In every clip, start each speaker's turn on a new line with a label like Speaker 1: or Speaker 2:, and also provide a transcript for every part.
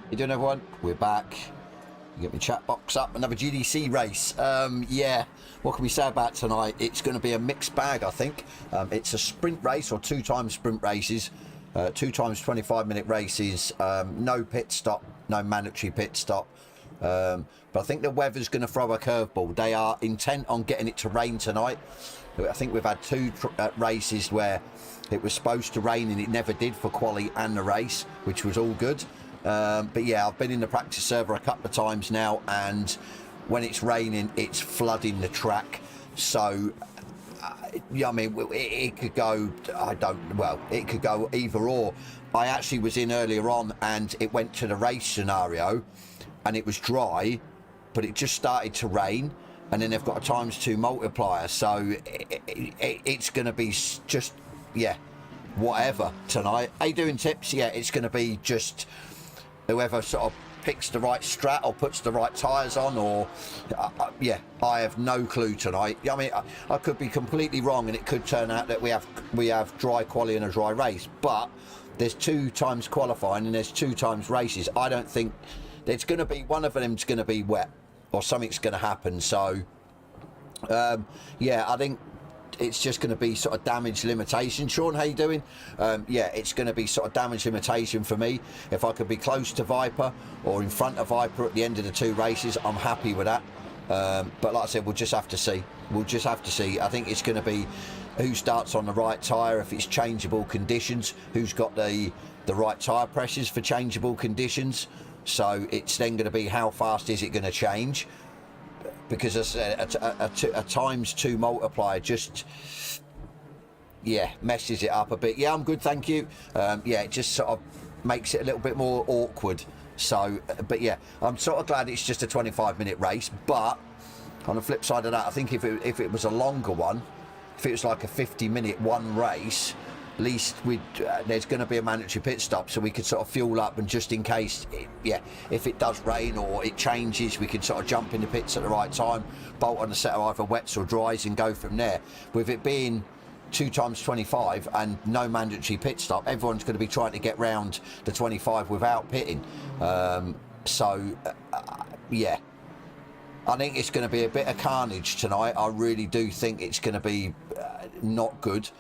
Speaker 1: You doing, everyone? We're back. Get my chat box up. Another GDC race. Yeah, what can we say about tonight? It's going to be a mixed bag, I think. It's a sprint race, or 2 times sprint races, 2 times 25-minute races. No pit stop, no mandatory pit stop. But I think the weather's going to throw a curveball. They are intent on getting it to rain tonight. I think we've had 2 races where it was supposed to rain and it never did for quali and the race, which was all good. But yeah, I've been in the practice server a couple of times now, and when it's raining, it's flooding the track. So, yeah, I mean, it could go, it could go either or. I actually was in earlier on, and it went to the race scenario, and it was dry, but it just started to rain, and then they've got a ×2 multiplier. So, it's going to be just, yeah, whatever tonight. How you doing, Tips? Yeah, it's going to be just whoever sort of picks the right strat or puts the right tyres on, or yeah, I have no clue tonight. I mean, I could be completely wrong, and it could turn out that we have dry quali and a dry race, but there's 2 times qualifying and there's 2 times races. I don't think there's going to be one of them's going to be wet or something's going to happen. So yeah, I think it's just going to be sort of damage limitation. Sean, how you doing? Yeah, it's going to be sort of damage limitation for me. If I could be close to Viper or in front of Viper at the end of the 2 races, I'm happy with that. But like I said, we'll just have to see. We'll just have to see. I think it's going to be who starts on the right tyre, if it's changeable conditions, who's got the right tyre pressures for changeable conditions. So it's then going to be how fast is it going to change. Because a ×2 multiplier just, yeah, messes it up a bit. Yeah, I'm good, thank you. Yeah, it just sort of makes it a little bit more awkward. So, but yeah, I'm sort of glad it's just a 25-minute race. But on the flip side of that, I think if it was a longer one, if it was like a 50-minute one race, at least there's going to be a mandatory pit stop, so we could sort of fuel up, and just in case, yeah, if it does rain or it changes, we can sort of jump in the pits at the right time, bolt on a set of either wets or dries, and go from there. With it being 2 times 25 and no mandatory pit stop, everyone's going to be trying to get round the 25 without pitting. So yeah, I think it's going to be a bit of carnage tonight. I really do think it's going to be not good.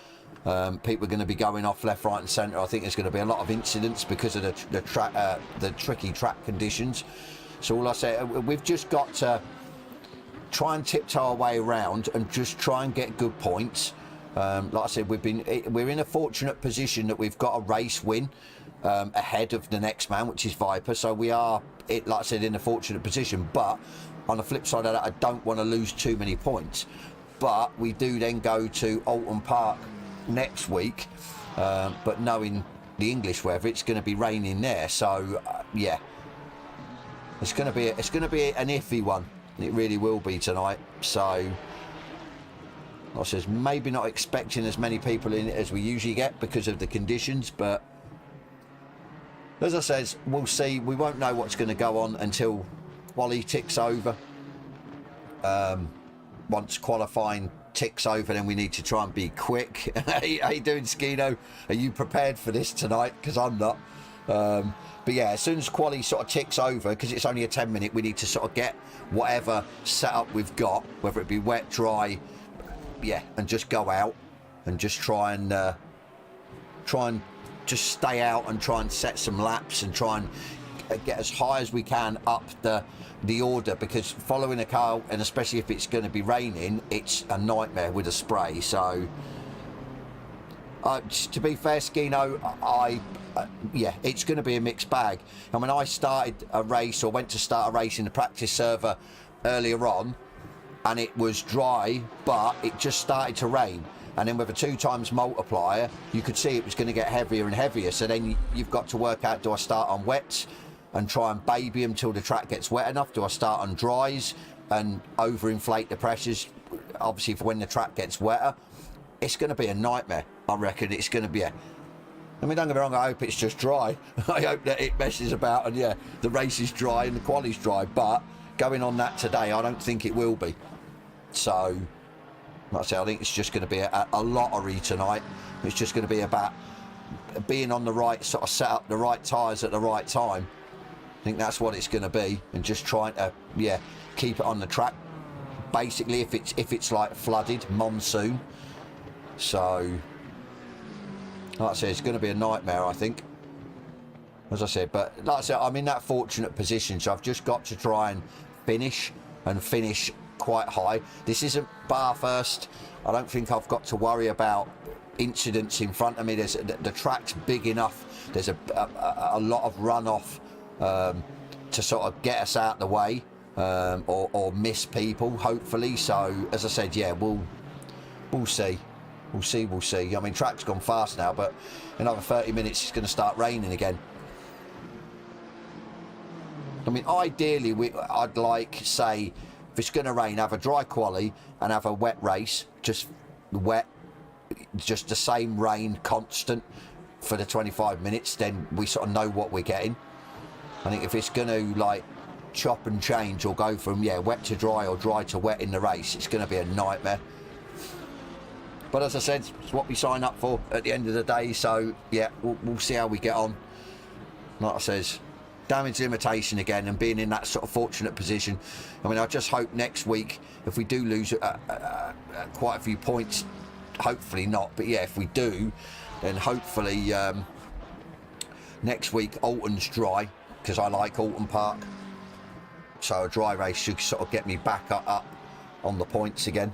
Speaker 1: People are going to be going off left, right and centre. I think there's going to be a lot of incidents because of the tricky track conditions. So all I say, we've just got to try and tiptoe our way around and just try and get good points. Like I said, we're in a fortunate position that we've got a race win ahead of the next man, which is Viper. So we are, like I said, in a fortunate position. But on the flip side of that, I don't want to lose too many points. But we do then go to Alton Park next week, but knowing the English weather, it's going to be raining there. So yeah, it's going to be an iffy one. It really will be tonight. So I says maybe not expecting as many people in it as we usually get because of the conditions, but as I says, we'll see. We won't know what's going to go on until quali ticks over. Once qualifying ticks over, then we need to try and be quick. How you doing, Skino? Are you prepared for this tonight? Because I'm not. But yeah, as soon as quali sort of ticks over, because it's only a 10-minute, we need to sort of get whatever setup we've got, whether it be wet, dry, yeah, and just go out and just try and just stay out and try and set some laps and try and get as high as we can up the order, because following a car, and especially if it's going to be raining, it's a nightmare with a spray. So to be fair, Skino, yeah, it's going to be a mixed bag. And when I started a race, or went to start a race in the practice server earlier on, and it was dry, but it just started to rain, and then with a 2 times multiplier, you could see it was going to get heavier and heavier. So then you've got to work out, do I start on wets and try and baby them till the track gets wet enough? Do I start on dries and overinflate the pressures, obviously, for when the track gets wetter? It's going to be a nightmare. I reckon it's going to be I mean, don't get me wrong, I hope it's just dry. I hope that it messes about and yeah, the race is dry and the quali's dry, but going on that today, I don't think it will be. So like I say, I think it's just going to be a lottery tonight. It's just going to be about being on the right sort of setup, the right tyres at the right time, think that's what it's going to be, and just trying to, yeah, keep it on the track. Basically, if it's like flooded, monsoon. So, like I said, it's going to be a nightmare, I think. As I said, but like I said, I'm in that fortunate position, so I've just got to try and finish quite high. This isn't Bathurst. I don't think I've got to worry about incidents in front of me. The track's big enough. There's a lot of runoff to sort of get us out the way, or miss people, hopefully. So as I said, yeah, we'll see. We'll see. I mean, track's gone fast now, but in another 30 minutes it's going to start raining again. I mean, ideally, I'd like, say, if it's going to rain, have a dry quali and have a wet race, just wet, just the same rain, constant for the 25 minutes, then we sort of know what we're getting. I think if it's going to, like, chop and change or go from, yeah, wet to dry or dry to wet in the race, it's going to be a nightmare. But as I said, it's what we sign up for at the end of the day, so, yeah, we'll see how we get on. Like I says, damage limitation again, and being in that sort of fortunate position. I mean, I just hope next week, if we do lose quite a few points, hopefully not, but yeah, if we do, then hopefully next week Alton's dry, because I like Alton Park, so a dry race should sort of get me back up on the points again.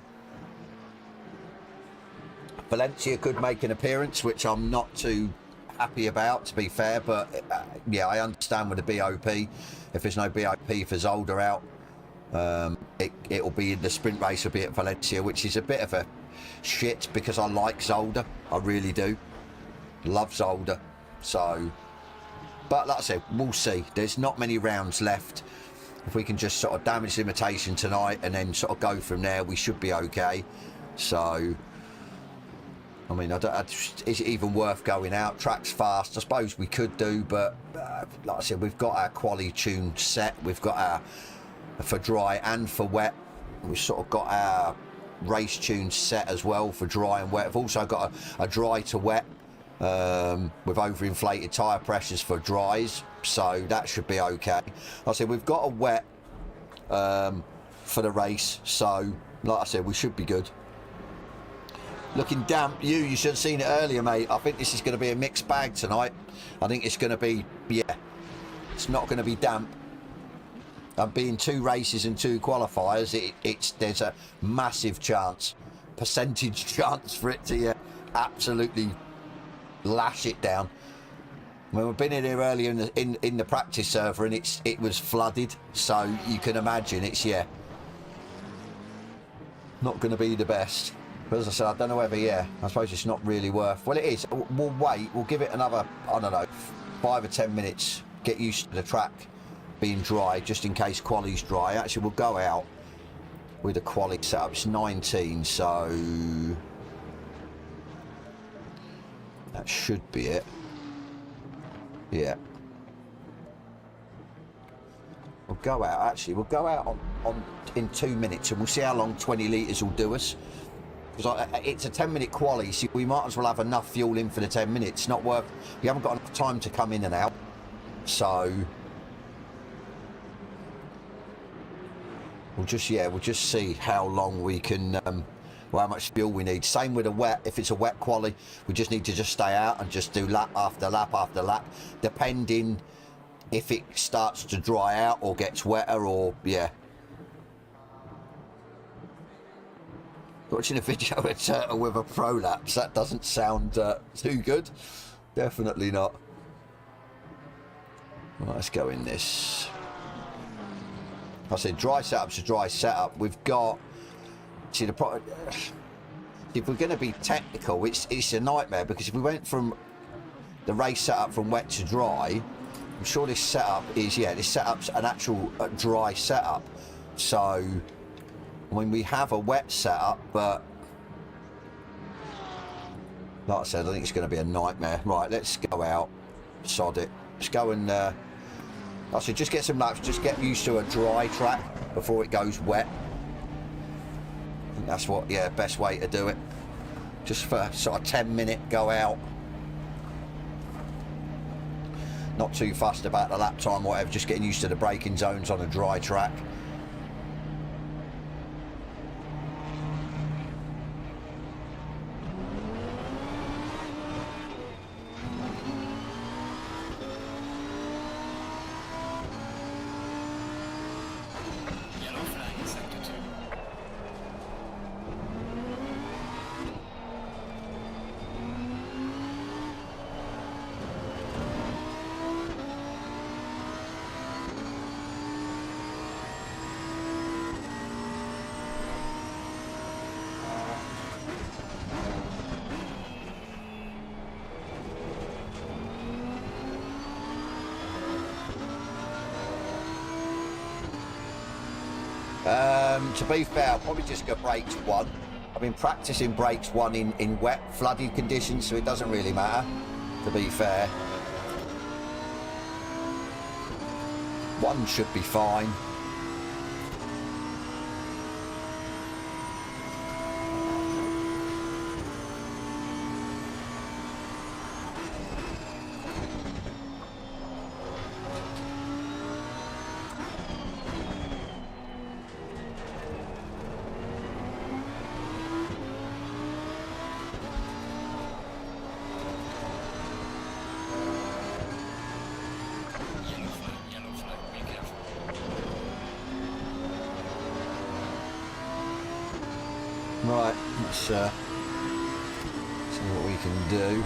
Speaker 1: Valencia could make an appearance, which I'm not too happy about, to be fair, but yeah, I understand with the BOP, if there's no BOP for Zolder out, it'll be in the sprint race, will be at Valencia, which is a bit of a shit, because I like Zolder, I really do, love Zolder. So, but like I said, we'll see. There's not many rounds left. If we can just sort of damage limitation tonight and then sort of go from there, we should be okay. So, I mean, is it even worth going out? Track's fast. I suppose we could do, but like I said, we've got our quali tune set. We've got our, for dry and for wet, we've sort of got our race tune set as well for dry and wet. We've also got a dry to wet with overinflated tyre pressures for dries, so that should be okay. Like I said, we've got a wet for the race, so like I said, we should be good. Looking damp, you should have seen it earlier, mate. I think this is going to be a mixed bag tonight. I think it's going to be, yeah, it's not going to be damp. Being 2 races and 2 qualifiers, there's a massive chance, percentage chance for it to absolutely lash it down. When we've been in here earlier in the practice server, and it was flooded, so you can imagine it's, yeah, not going to be the best. But as I said, I don't know whether, yeah, I suppose it's not really worth. Well, it is. We'll wait. We'll give it another, I don't know, 5 or 10 minutes. Get used to the track being dry, just in case quali's dry. Actually, we'll go out with the quali setup. It's 19, so that should be it. Yeah. We'll go out. Actually, we'll go out in 2 minutes, and we'll see how long 20 litres will do us. Because it's a 10-minute quali, so we might as well have enough fuel in for the 10 minutes. Not worth. We haven't got enough time to come in and out, so we'll just see how long we can, well, how much fuel we need. Same with a wet. If it's a wet quali, we just need to just stay out and just do lap after lap after lap, depending if it starts to dry out or gets wetter, or yeah. Watching a video of a turtle with a prolapse, that doesn't sound too good. Definitely not. Right, let's go in this. I said dry setup's a dry setup. We've got, see, if we're going to be technical, it's a nightmare, because if we went from the race setup from wet to dry, I'm sure this setup is, yeah, this setup's an actual dry setup. So I mean, we have a wet setup, but like I said, I think it's going to be a nightmare. Right, let's go out. Sod it. Let's go and I said, just get some laps. Just get used to a dry track before it goes wet. I think that's what, yeah, best way to do it. Just for sort of 10-minute go out. Not too fussed about the lap time or whatever, just getting used to the braking zones on a dry track. To be fair, I'll probably just go brakes 1. I've been practicing brakes 1 in wet, flooded conditions, so it doesn't really matter, to be fair. 1 should be fine. Right, let's see what we can do.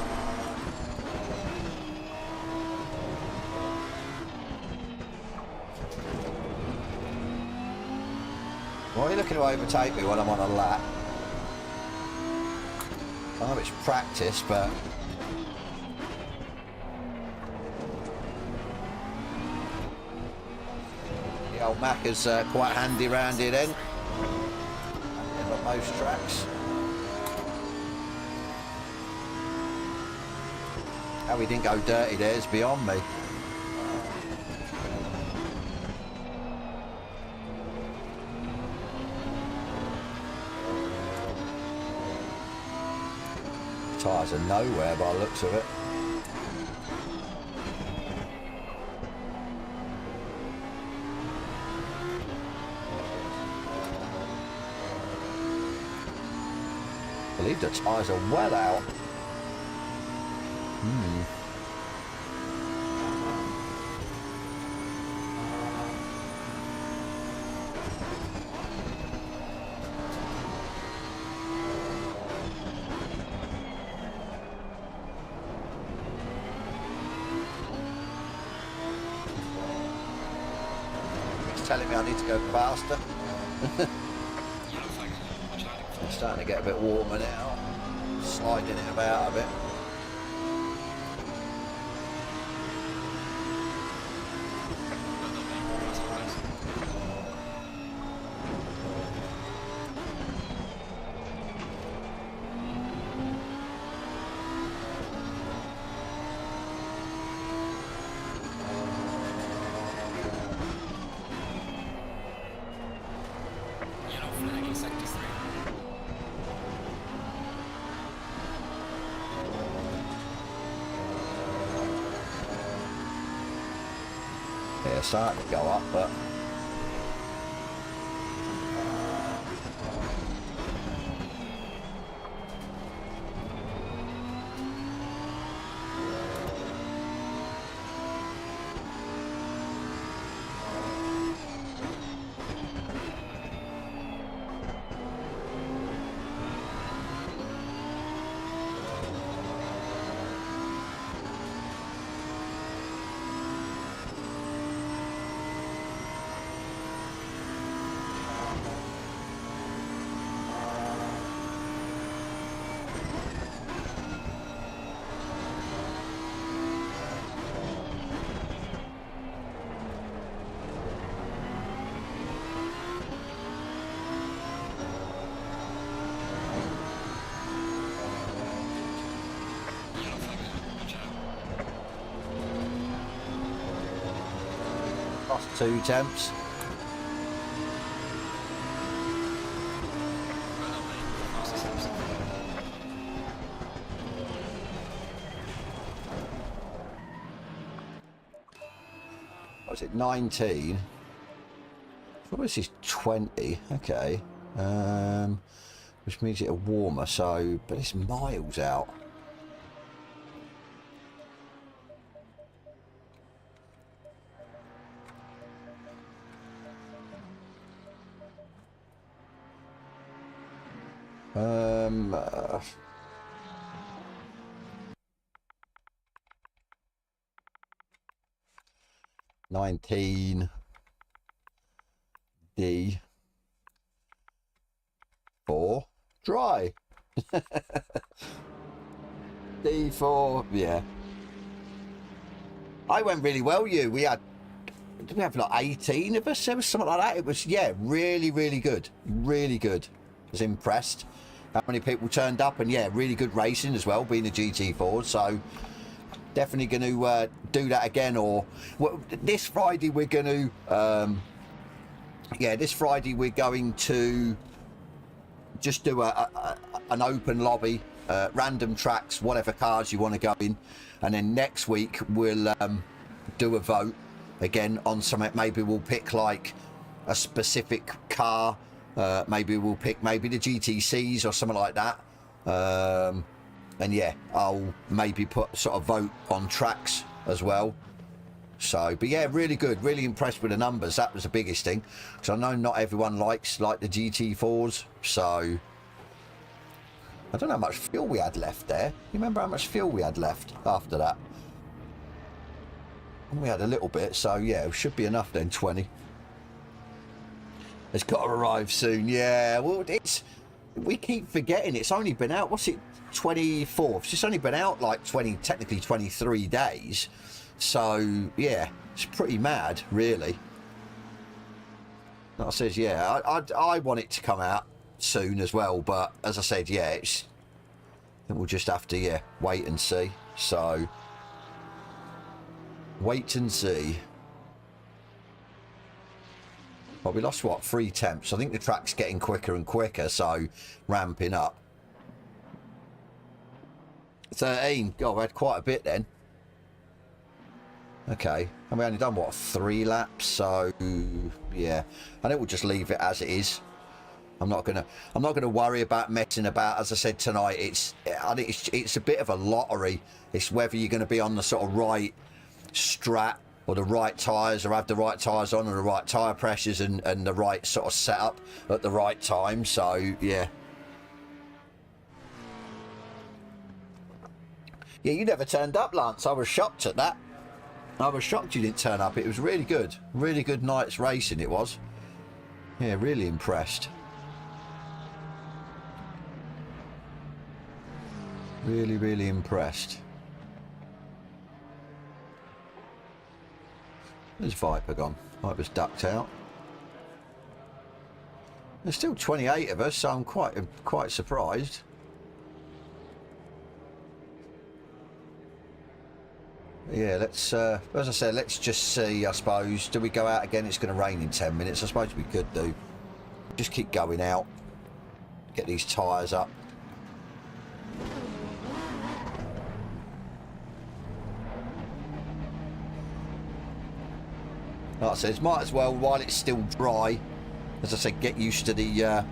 Speaker 1: Why are you looking to overtake me when I'm on a lap? I know it's practice, but... the old Macca's quite handy round here then. On most tracks. How we didn't go dirty there is beyond me. Tyres are nowhere by the looks of it. I believe the tyres are well out. It's telling me I need to go faster. It's starting to get a bit warmer now. Sliding it about a bit. Yeah, starting to go up, but lost 2 temps. was it, 19? What was this, 20? Okay. Which means it's warmer, so, but it's miles out. Uh, 19 D 4 dry. D4, yeah. I went really well. Did we have like 18 of us? There was something like that. It was, yeah, really, really good. Really good. I was impressed how many people turned up, and yeah, really good racing as well, being a GT4. So definitely going to do that again. Or well, this Friday we're going to, yeah, this Friday we're going to just do an open lobby, random tracks, whatever cars you want to go in, and then next week we'll do a vote again on something. Maybe we'll pick like a specific car. Maybe we'll pick maybe the GTCs or something like that. And yeah, I'll maybe put sort of vote on tracks as well. So, but yeah, really good, really impressed with the numbers. That was the biggest thing, because I know not everyone likes like the GT4s. So I don't know how much fuel we had left there. You remember how much fuel we had left after that? And we had a little bit, so yeah, it should be enough then. 20. It's got to arrive soon. Yeah, well, we keep forgetting it's only been out, what's it, 24th? It's only been out like technically 23 days. So yeah, it's pretty mad, really. Like I said, yeah, I want it to come out soon as well, but as I said, yeah, I think we'll just have to, yeah, wait and see. So wait and see. Well, we lost what, 3 temps. I think the track's getting quicker and quicker, so ramping up. 13. God, we had quite a bit then. Okay, and we only done what, 3 laps, so yeah, I think we'll just leave it as it is. I'm not gonna worry about messing about. As I said tonight, I think it's a bit of a lottery. It's whether you're going to be on the sort of right strat or the right tyres, or have the right tyres on, and the right tyre pressures, and the right sort of setup at the right time. So yeah. Yeah, you never turned up, Lance. I was shocked at that. I was shocked you didn't turn up. It was really good. Really good night's racing it was. Yeah, really impressed. Really, really impressed. Where's Viper gone? Viper's ducked out. There's still 28 of us, so I'm quite surprised. Yeah, let's, as I said, let's just see, I suppose. Do we go out again? It's going to rain in 10 minutes. I suppose we could do. Just keep going out. Get these tyres up. Like I said, might as well, while it's still dry, as I said, get used to the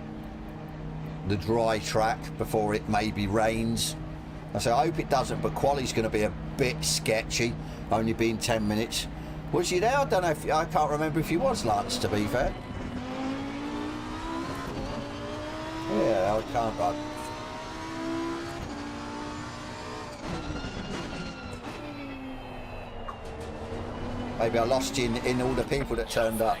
Speaker 1: dry track before it maybe rains. I hope it doesn't, but quali's going to be a bit sketchy, only being 10 minutes. Was you there? I don't know if I can't remember if you was, Lance, to be fair. Yeah, I can't. Maybe I lost you in all the people that turned up.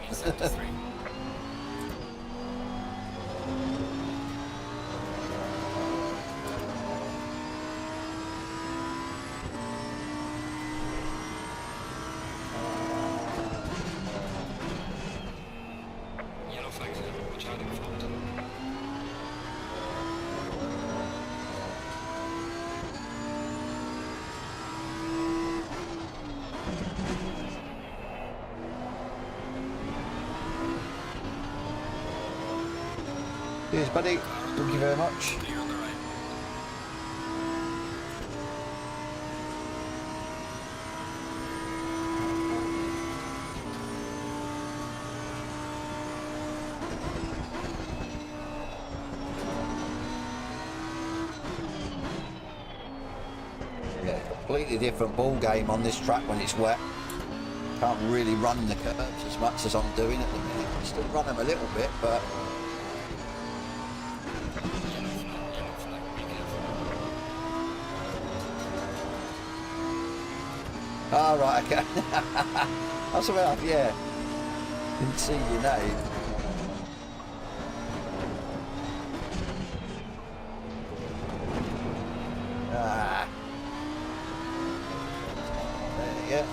Speaker 1: Cheers, buddy. Thank you very much. Completely different ball game on this track when it's wet. Can't really run the curves as much as I'm doing at the minute. I still run them a little bit, but oh, right, okay. That's about, yeah. Didn't see your name. Ah. There you go.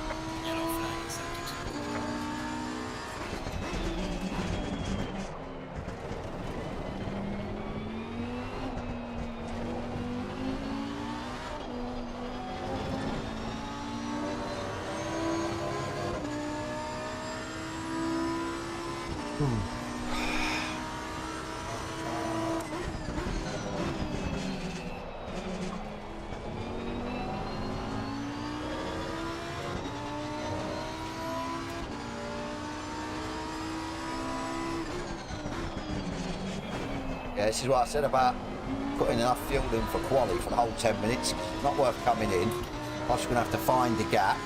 Speaker 1: Yeah, this is what I said about putting enough fuel in for quali for the whole 10 minutes. Not worth coming in. I'm just going to have to find the gap.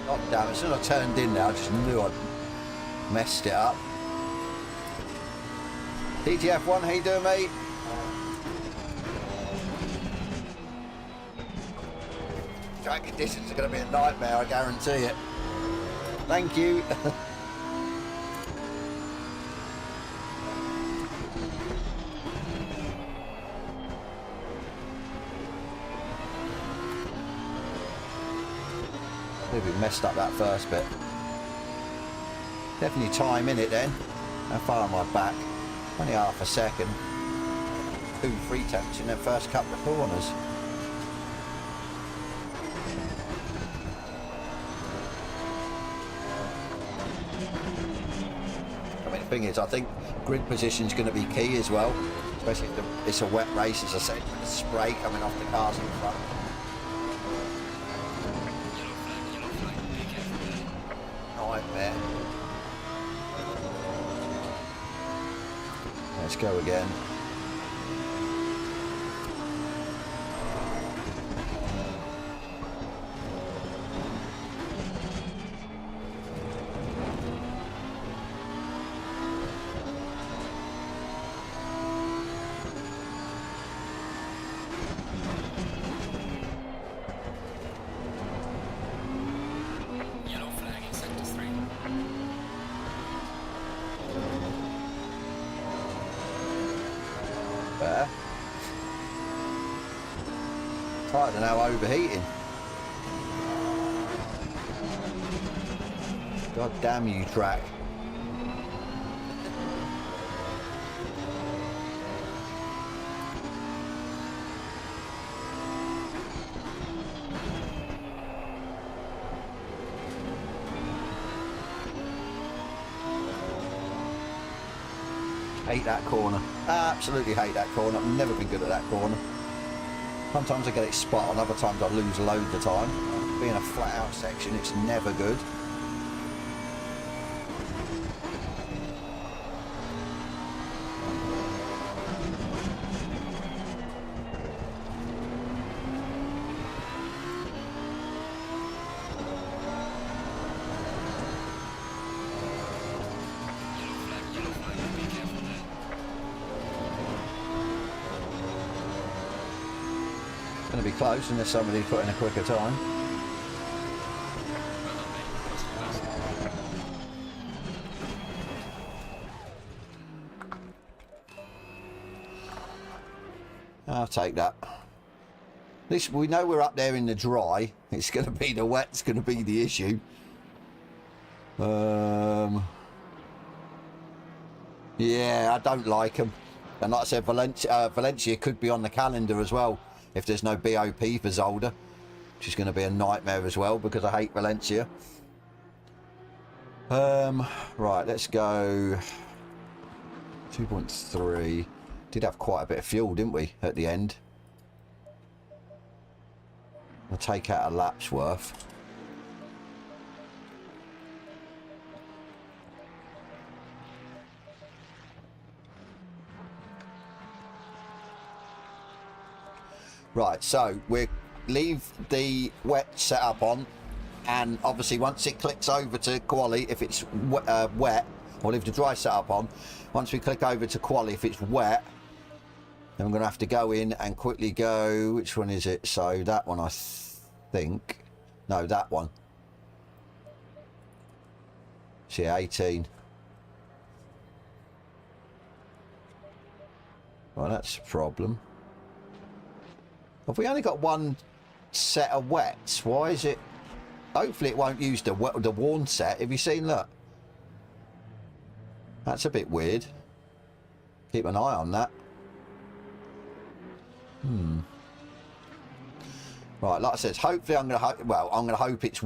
Speaker 1: God damn, as soon as I turned in there, I just knew I'd messed it up. DTF1, how you doing, mate? Track conditions are going to be a nightmare, I guarantee it. Thank you. We messed up that first bit. Definitely time in it then. How far am I back? Only half a second. 2 free temps in the first couple of corners. I mean, the thing is, I think grid position is going to be key as well, especially if it's a wet race, as I said, with the spray coming off the cars in front. Nightmare. Let's go again. Better. Tired of now overheating. God damn you, track. Hate that corner. Absolutely hate that corner. I've never been good at that corner. Sometimes I get it spot on, other times I lose loads of time. Being a flat out section, it's never good. close unless somebody put in a quicker time. I'll take that. This, we know we're up there in the dry. It's going to be the wet's going to be the issue. Yeah, I don't like them. And like I said, Valencia could be on the calendar as well if there's no BOP for Zolder, which is going to be a nightmare as well because I hate Valencia. Right, let's go 2.3. Did have quite a bit of fuel, didn't we, at the end? I'll take out a lap's worth. Right, so we leave the wet setup on, and obviously once it clicks over to quali, if it's wet, or leave the dry setup on. Once we click over to quali, if it's wet, then I'm going to have to go in and quickly go, which one is it? So that one, I think. No, that one. See, 18. Well, that's a problem. Have we only got one set of wets? Why is it? Hopefully it won't use the worn set. Have you seen, look? That's a bit weird. Keep an eye on that. Right, like I said, hopefully I'm going to hope it's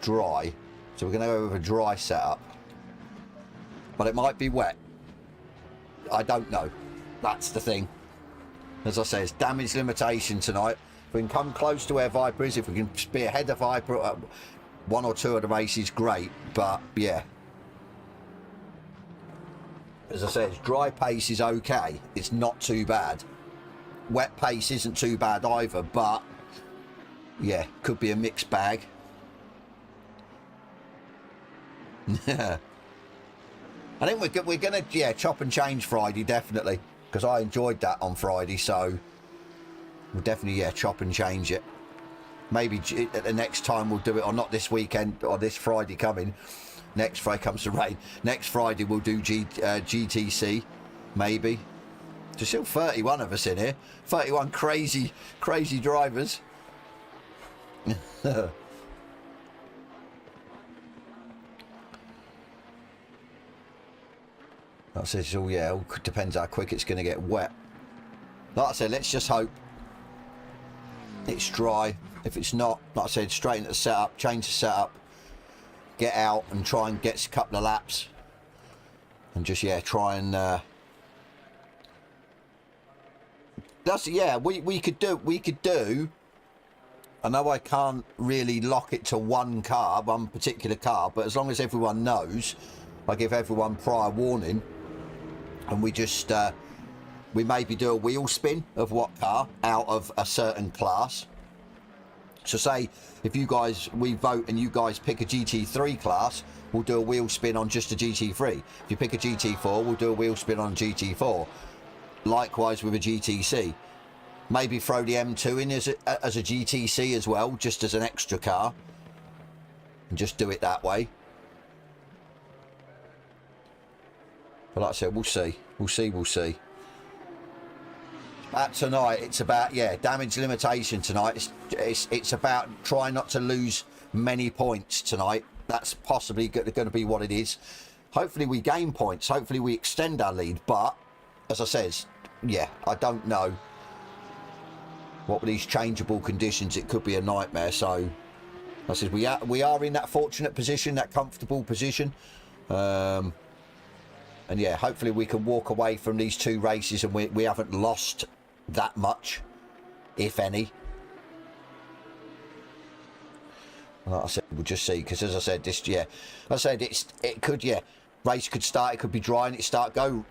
Speaker 1: dry. So we're going to go with a dry setup. But it might be wet. I don't know. That's the thing. As I say, it's damage limitation tonight. If we can come close to where Viper is, if we can be ahead of Viper at one or two of the races, great. But yeah, as I said, dry pace is okay. It's not too bad. Wet pace isn't too bad either, but yeah, could be a mixed bag. I think we're gonna, yeah, chop and change Friday, definitely, because I enjoyed that on Friday. So we'll definitely, yeah, chop and change it. Maybe at the next time we'll do it, or not this weekend or this Friday coming. Next Friday comes the rain. Next Friday we'll do GTC, maybe. There's still 31 of us in here. 31 crazy drivers. Like I said, it's all, yeah, it all depends how quick it's going to get wet. Like I said, let's just hope it's dry. If it's not, like I said, straighten the setup, change the setup, get out and try and get a couple of laps, and just, yeah, try and that's, yeah, we could do. I know I can't really lock it to one particular car, but as long as everyone knows, I give everyone prior warning, and we just we maybe do a wheel spin of what car out of a certain class. So say if you guys, we vote and you guys pick a GT3 class, we'll do a wheel spin on just a GT3. If you pick a GT4, we'll do a wheel spin on GT4. Likewise with a GTC. Maybe throw the M2 in as a GTC as well, just as an extra car, and just do it that way. But like I said, we'll see. We'll see. Tonight, it's about, yeah, damage limitation tonight. It's about trying not to lose many points tonight. That's possibly going to be what it is. Hopefully we gain points. Hopefully we extend our lead. But, as I says, yeah, I don't know. What with these changeable conditions, it could be a nightmare. So, I said, we are in that fortunate position, that comfortable position. And yeah, hopefully we can walk away from these two races and we haven't lost that much, if any. Like I said, we'll just see, because as I said, this, yeah, I said it could, yeah, race could start, it could be dry and it start go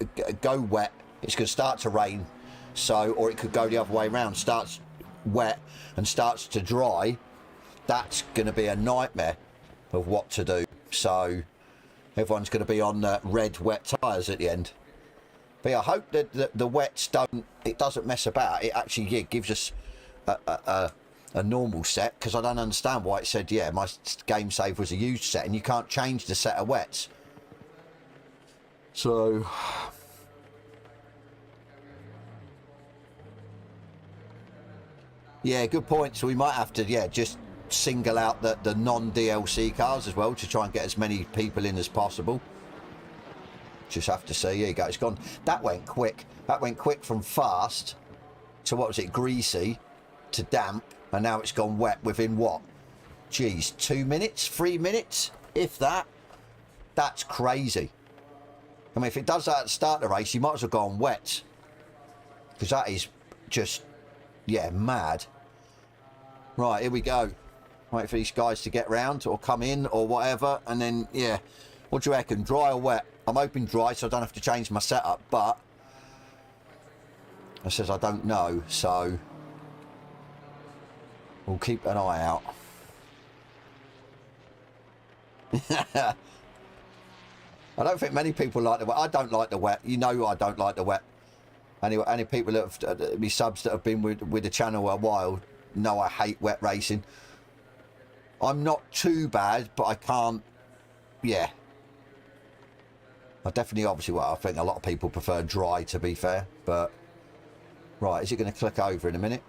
Speaker 1: wet, it's going to start to rain, so, or it could go the other way around, starts wet and starts to dry. That's going to be a nightmare of what to do. So everyone's going to be on red wet tyres at the end. But yeah, I hope that the wets doesn't mess about. It actually gives us a normal set, because I don't understand why it said, yeah, my game save was a used set, and you can't change the set of wets. So yeah, good point. So we might have to, yeah, just single out the non-DLC cars as well to try and get as many people in as possible. Just have to see. Here you go. It's gone. That went quick. That went quick from fast to, what was it, greasy to damp, and now it's gone wet within what? Geez, 2 minutes, 3 minutes, if that. That's crazy. I mean, if it does that at the start of the race, you might as well go on wet, because that is just, yeah, mad. Right, here we go. Wait for these guys to get round or come in or whatever, and then, yeah, what do you reckon, dry or wet? I'm hoping dry, so I don't have to change my setup, but it says I don't know, so we'll keep an eye out. I don't think many people like the wet. I don't like the wet. You know I don't like the wet. Anyway, any people that have me subs that have been with the channel a while know I hate wet racing. I'm not too bad, but I can't. Yeah, I definitely, obviously, well, I think a lot of people prefer dry, to be fair. But right, is it going to click over in a minute?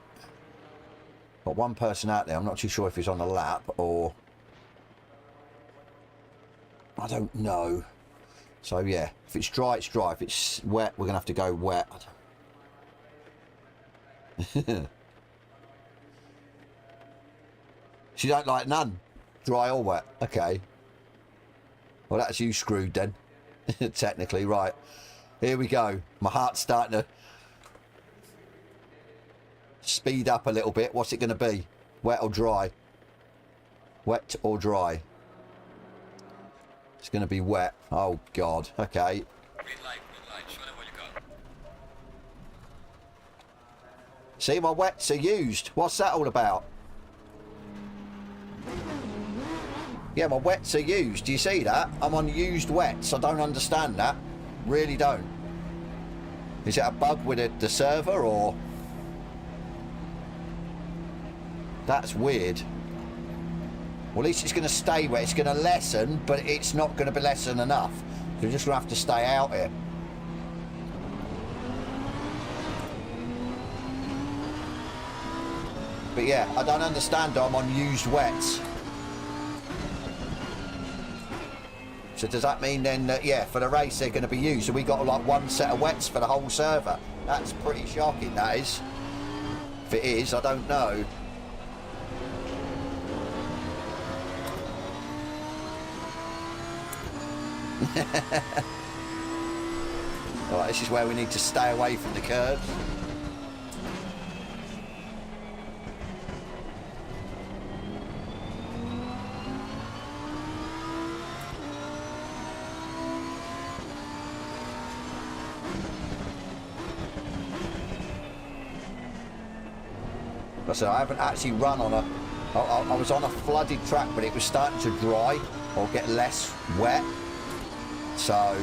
Speaker 1: Got one person out there. I'm not too sure if he's on the lap or I don't know. So yeah, if it's dry, it's dry. If it's wet, we're gonna have to go wet. She don't like none, dry or wet. Okay. Well, that's you screwed then. Technically, right. Here we go. My heart's starting to speed up a little bit. What's it going to be? Wet or dry? Wet or dry? It's going to be wet. Oh, God. Okay.
Speaker 2: Green light, show them what you got.
Speaker 1: See, my wets are used. What's that all about? Yeah, my wets are used. Do you see that? I'm on used wets. I don't understand that. Really don't. Is it a bug with the server, or? That's weird. Well, at least it's going to stay wet. It's going to lessen, but it's not going to be lessen enough. You're just going to have to stay out here. But yeah, I don't understand. I'm on used wets. So does that mean then that, yeah, for the race they're going to be used? So we got like one set of wets for the whole server. That's pretty shocking, that is. If it is, I don't know. Alright, this is where we need to stay away from the curves. So I haven't actually run on I was on a flooded track, but it was starting to dry or get less wet. So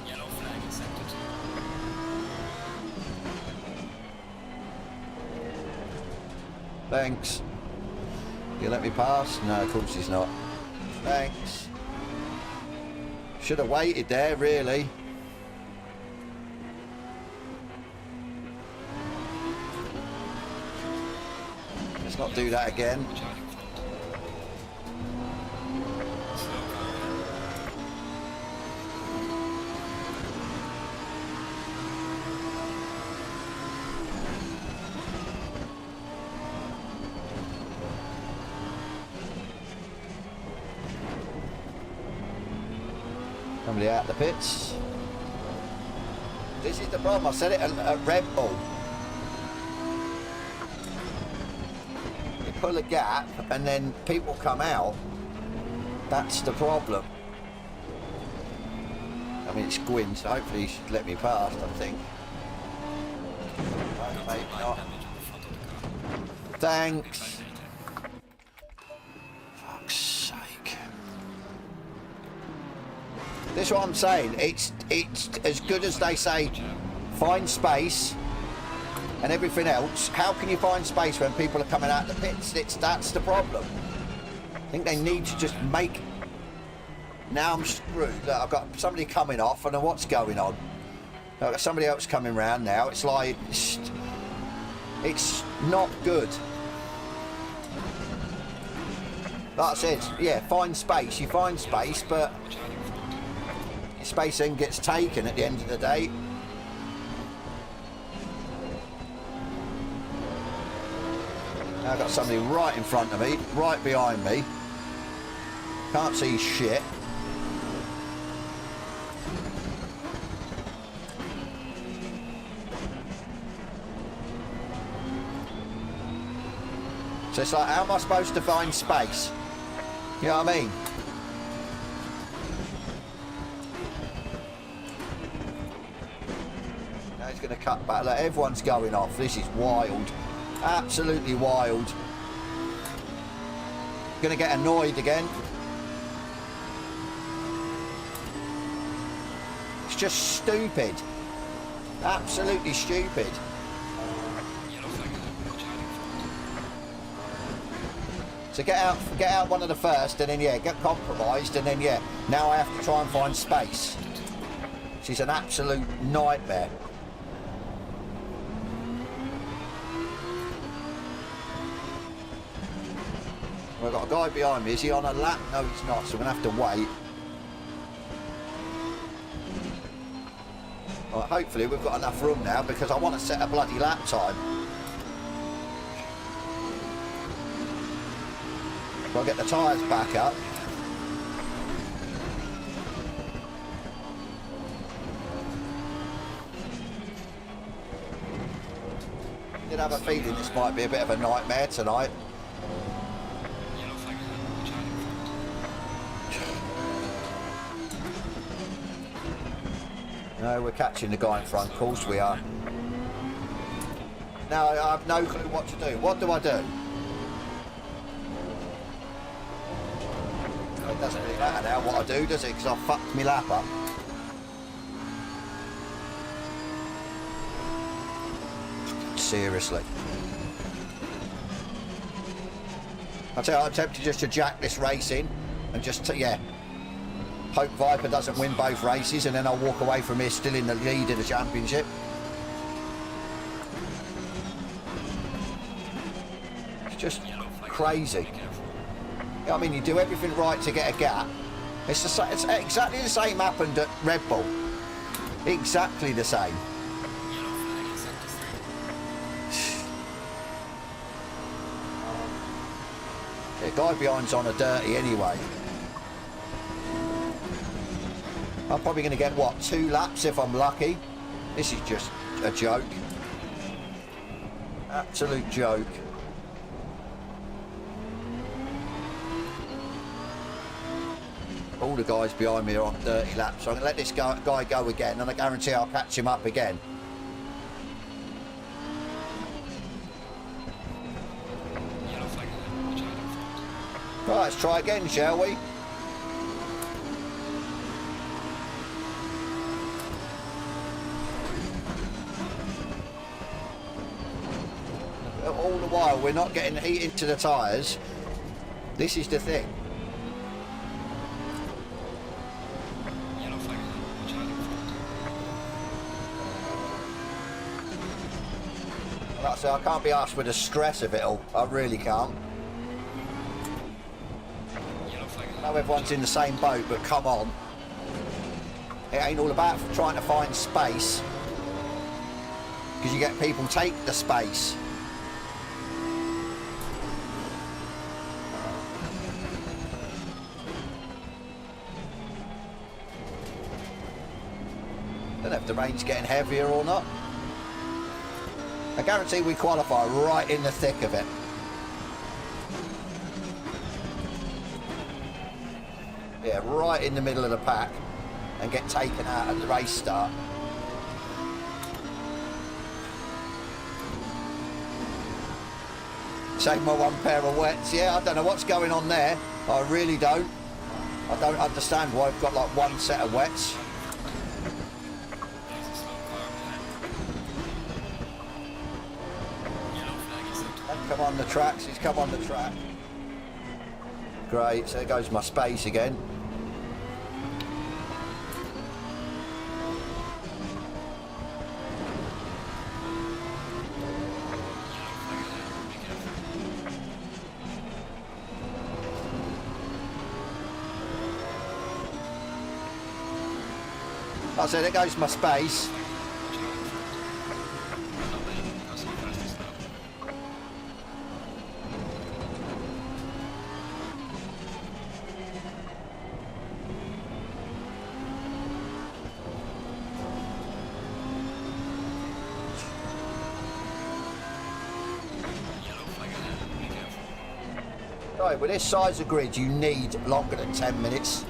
Speaker 2: Yellow flag accepted.
Speaker 1: thanks. You let me pass? No, of course he's not. Thanks. Should have waited there, really. Let's not do that again. Somebody out the pits. This is the problem. I said it at Red Bull. You pull a gap and then people come out. That's the problem. I mean, it's Gwyn, so hopefully he should let me past, I think. Right, mate,
Speaker 2: Light
Speaker 1: not.
Speaker 2: damage on the front of the car.
Speaker 1: Thanks.
Speaker 2: Back later.
Speaker 1: Fuck's sake. This is what I'm saying. It's as good as they say, find space and everything else. How can you find space when people are coming out of the pits? That's the problem. I think they need to just make... Now I'm screwed. Look, I've got somebody coming off. I don't know what's going on. I've got somebody else coming round now. It's like... It's not good. Like I said, yeah, find space. You find space, but your space then gets taken at the end of the day. Now I've got somebody right in front of me, right behind me. Can't see shit. So it's like, how am I supposed to find space? You know what I mean? Now he's going to cut back. Look, everyone's going off. This is wild. Absolutely wild. Going to get annoyed again. It's just stupid. Absolutely stupid. So get out one of the first, and then yeah, get compromised, and then yeah, now I have to try and find space. She's an absolute nightmare. We've got a guy behind me. Is he on a lap? No, he's not. So we're gonna have to wait. Well, hopefully we've got enough room now because I want to set a bloody lap time. I'll get the tyres back up. I did have a feeling this might be a bit of a nightmare tonight. No, we're catching the guy in front. Of course we are. Now I have no clue what to do. What do I do? It doesn't really matter now what I do, does it? Because I've fucked my lap up. Seriously. I tell you, I'm tempted just to jack this race in and just, yeah, hope Viper doesn't win both races, and then I'll walk away from here still in the lead of the championship. It's just crazy. I mean, you do everything right to get a gap. It's exactly the same happened at Red Bull. Exactly the same. The guy behind's on a dirty anyway. I'm probably going to get, what, 2 laps if I'm lucky? This is just a joke. Absolute joke. All the guys behind me are on dirty laps, so I'm going to let this guy go again, and I guarantee I'll catch him up again. Right, let's try again, shall we? All the while we're not getting heat into the tyres. This is the thing. Like I say, I can't be asked with the stress of it all. I really can't. I know everyone's in the same boat, but come on. It ain't all about trying to find space, because you get people take the space. Don't know if the rain's getting heavier or not. I guarantee we qualify right in the thick of it. Yeah, right in the middle of the pack, and get taken out at the race start. Save my one pair of wets. Yeah, I don't know what's going on there. I really don't. I don't understand why I've got like one set of wets. Come on the tracks, he's come on the track. Great, so there goes my space again. I said, there goes my space. Right, with this size of grid, you need longer than 10 minutes.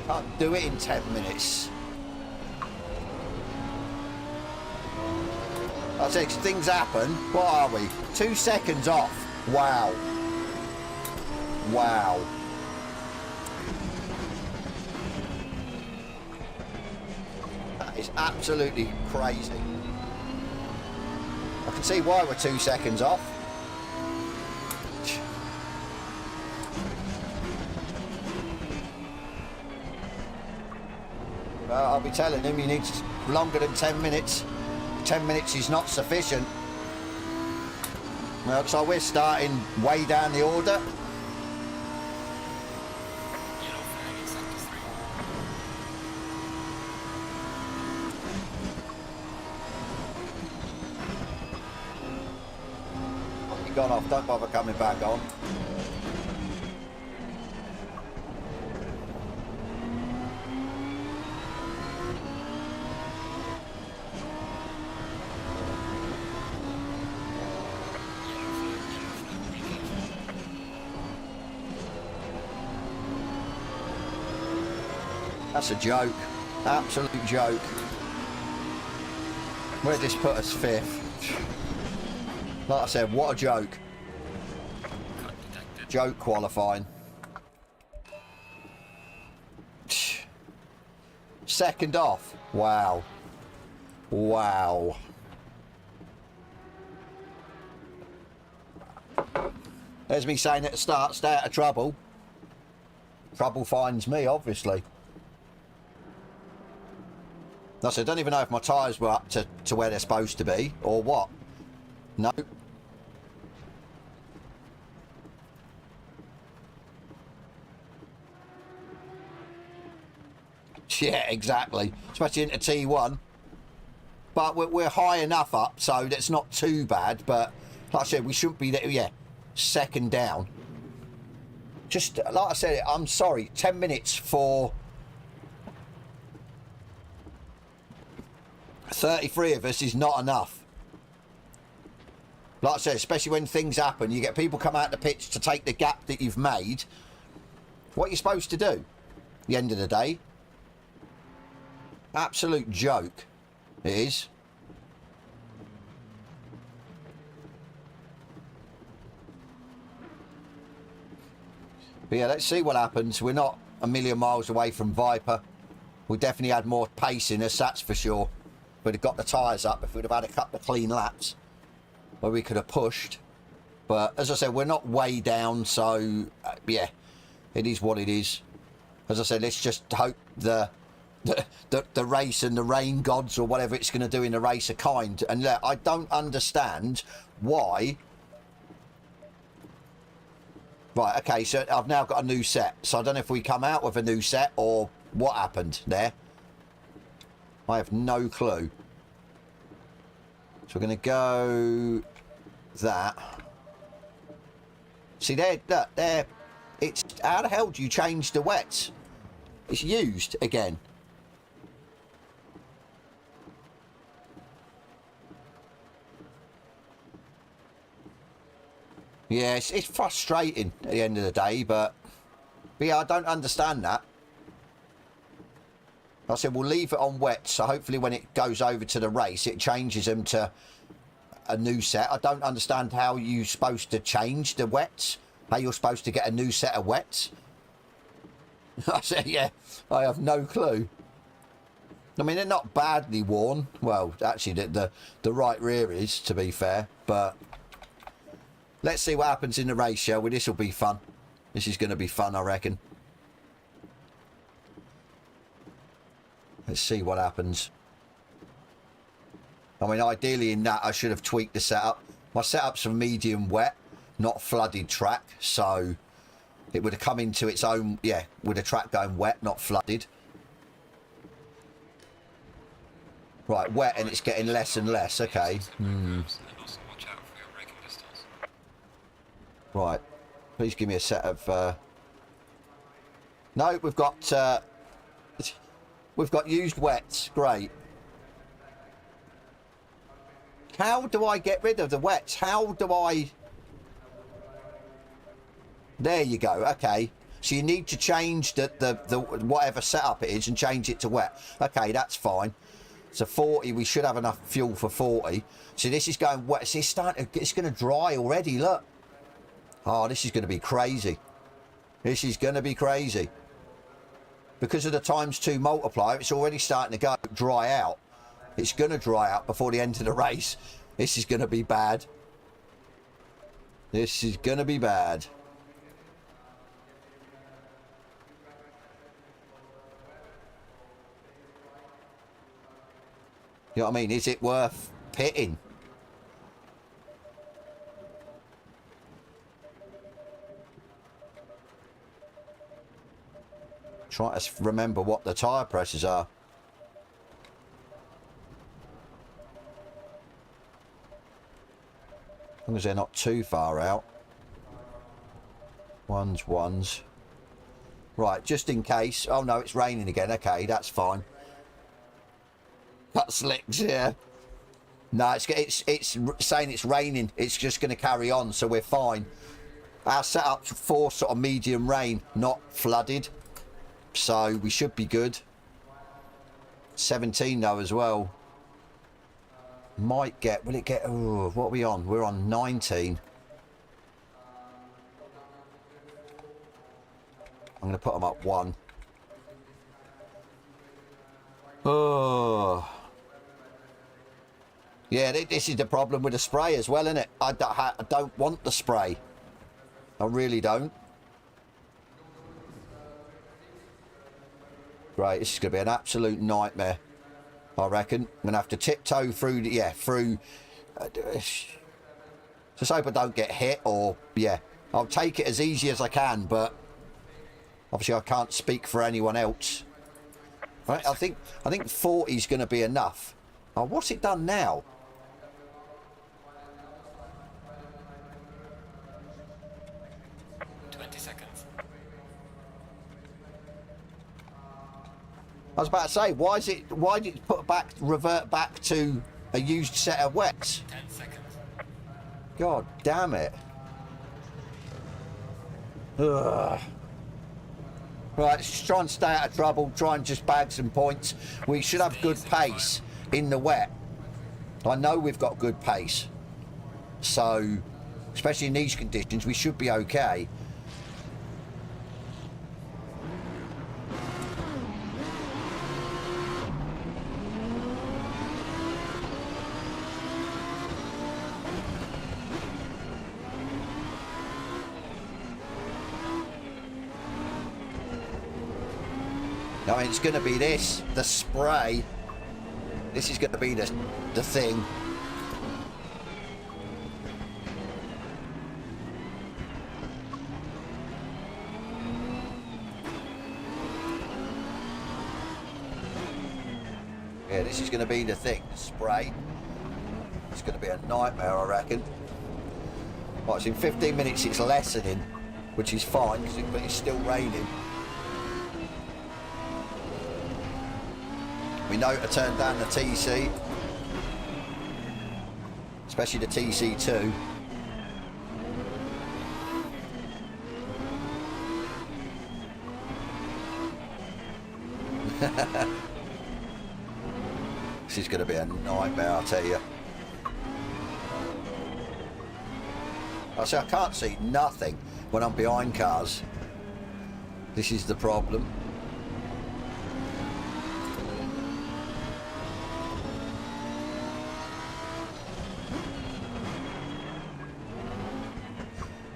Speaker 1: Can't do it in 10 minutes. I said, things happen. What are we? 2 seconds off. Wow. Wow. That is absolutely crazy. I can see why we're 2 seconds off. Well, I'll be telling him you need longer than 10 minutes. 10 minutes is not sufficient. Well, so we're starting way down the order. You've gone off, don't bother coming back on. That's a joke. Absolute joke. Where'd this put us? 5th? Like I said, what a joke. Joke qualifying. 2nd off. Wow. Wow. There's me saying at the start, stay out of trouble. Trouble finds me, obviously. I said, I don't even know if my tyres were up to where they're supposed to be, or what. No. Yeah, exactly. Especially into T1. But we're high enough up, so that's not too bad. But, like I said, we shouldn't be there, yeah, 2nd down. Just, like I said, I'm sorry, 10 minutes for 33 of us is not enough. Like I said, especially when things happen, you get people come out the pitch to take the gap that you've made. What are you supposed to do? At the end of the day. Absolute joke. It is. But yeah, let's see what happens. We're not a million miles away from Viper. We definitely had more pace in us, that's for sure. We'd have got the tyres up if we'd have had a couple of clean laps where we could have pushed. But as I said, we're not way down, so yeah, it is what it is. As I said, let's just hope the race and the rain gods or whatever it's going to do in the race are kind. And I don't understand why. Right, okay, so I've now got a new set. So I don't know if we come out with a new set or what happened there. I have no clue. So we're going to go that. See, there, it's, how the hell do you change the wets? It's used again. Yeah, it's frustrating at the end of the day, but yeah, I don't understand that. I said we'll leave it on wet, so hopefully when it goes over to the race, it changes them to a new set. I don't understand how you're supposed to change the wets. How you're supposed to get a new set of wets. I said, yeah, I have no clue. I mean, they're not badly worn. Well, actually, the right rear is, to be fair. But let's see what happens in the race, shall we? This will be fun. This is going to be fun, I reckon. Let's see what happens. I mean, ideally in that, I should have tweaked the setup. My setup's a medium wet, not flooded track. So it would have come into its own, yeah, with the track going wet, not flooded. Right, wet and it's getting less and less. Okay. Right. Please give me a set of... No, we've got used wets. Great. How do I get rid of the wets? How do I... There you go. Okay. So you need to change the whatever setup it is and change it to wet. Okay, that's fine. So 40, we should have enough fuel for 40. So this is going wet. See, it's going to dry already, look. Oh, this is going to be crazy. This is going to be crazy. Because of the ×2 multiplier, it's already starting to dry out. It's going to dry out before the end of the race. This is going to be bad. This is going to be bad. You know what I mean? Is it worth pitting? Try to remember what the tyre pressures are. As long as they're not too far out. Ones. Right, just in case. Oh no, it's raining again. Okay, that's fine. Cut slicks, yeah. No, it's saying it's raining. It's just going to carry on, so we're fine. Our setup's for sort of medium rain, not flooded. So we should be good. 17 though as well. Might get, will it get, oh, what are we on? We're on 19. I'm going to put them up 1. Oh. Yeah, this is the problem with the spray as well, isn't it? I don't want the spray. I really don't. Right, this is going to be an absolute nightmare, I reckon. I'm going to have to tiptoe through, through... just hope I don't get hit or, yeah. I'll take it as easy as I can, but obviously I can't speak for anyone else. Right, I think 40 is going to be enough. Oh, what's it done now? I was about to say, why did it revert back to a used set of wets?
Speaker 2: 10 seconds.
Speaker 1: God damn it. Ugh. Right, let's just try and stay out of trouble, try and just bag some points. We should have good pace in the wet. I know we've got good pace. So, especially in these conditions, we should be okay. I mean, it's going to be this, the spray. This is going to be the thing. Yeah, this is going to be the thing, the spray. It's going to be a nightmare, I reckon. Right, so in 15 minutes it's lessening, which is fine, but it's still raining. We know to turn down the TC, especially the TC2. This is going to be a nightmare, I tell you. I say I can't see nothing when I'm behind cars. This is the problem.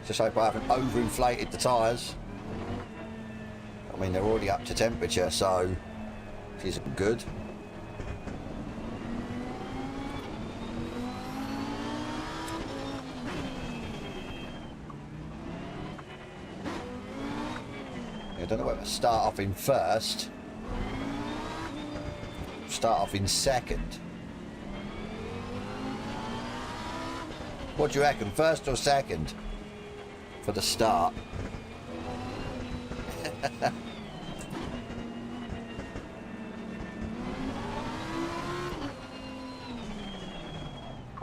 Speaker 1: Just hope I haven't overinflated the tyres. I mean, they're already up to temperature, so it isn't good. I don't know whether to start off in first, start off in second. What do you reckon, first or second for the start?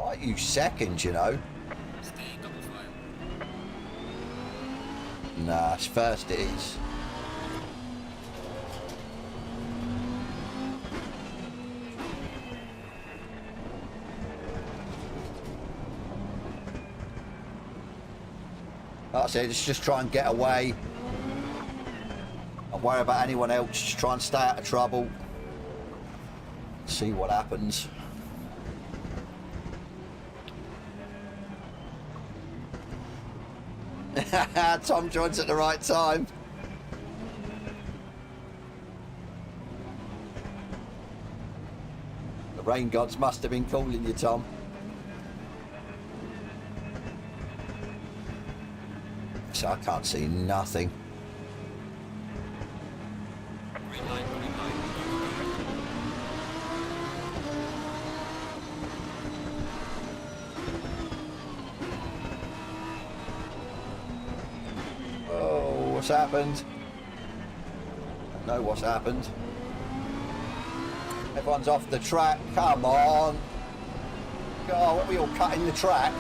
Speaker 1: I use second, you know.
Speaker 2: Stay double file.
Speaker 1: Nah, it's first it is. Like I said, just try and get away. Don't worry about anyone else, just try and stay out of trouble. See what happens. Tom joins at the right time. The rain gods must have been calling you, Tom. So I can't see nothing.
Speaker 2: Green light, green light.
Speaker 1: Oh, what's happened? I know what's happened. Everyone's off the track. Come on. God, what are we all cutting the track?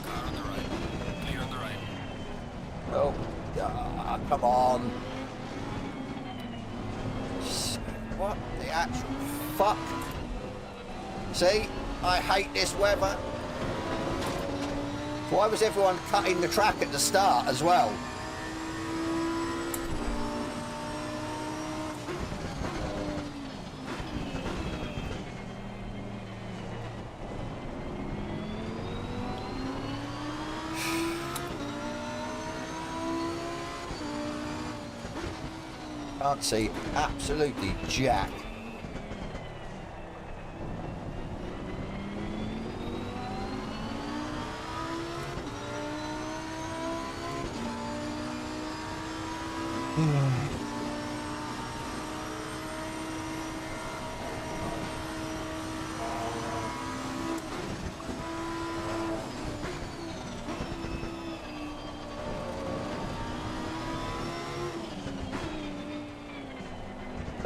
Speaker 2: Car on the right. Clear on the right.
Speaker 1: Oh, come on. What the actual fuck? See? I hate this weather. Why was everyone cutting the track at the start as well? Can't see absolutely jack.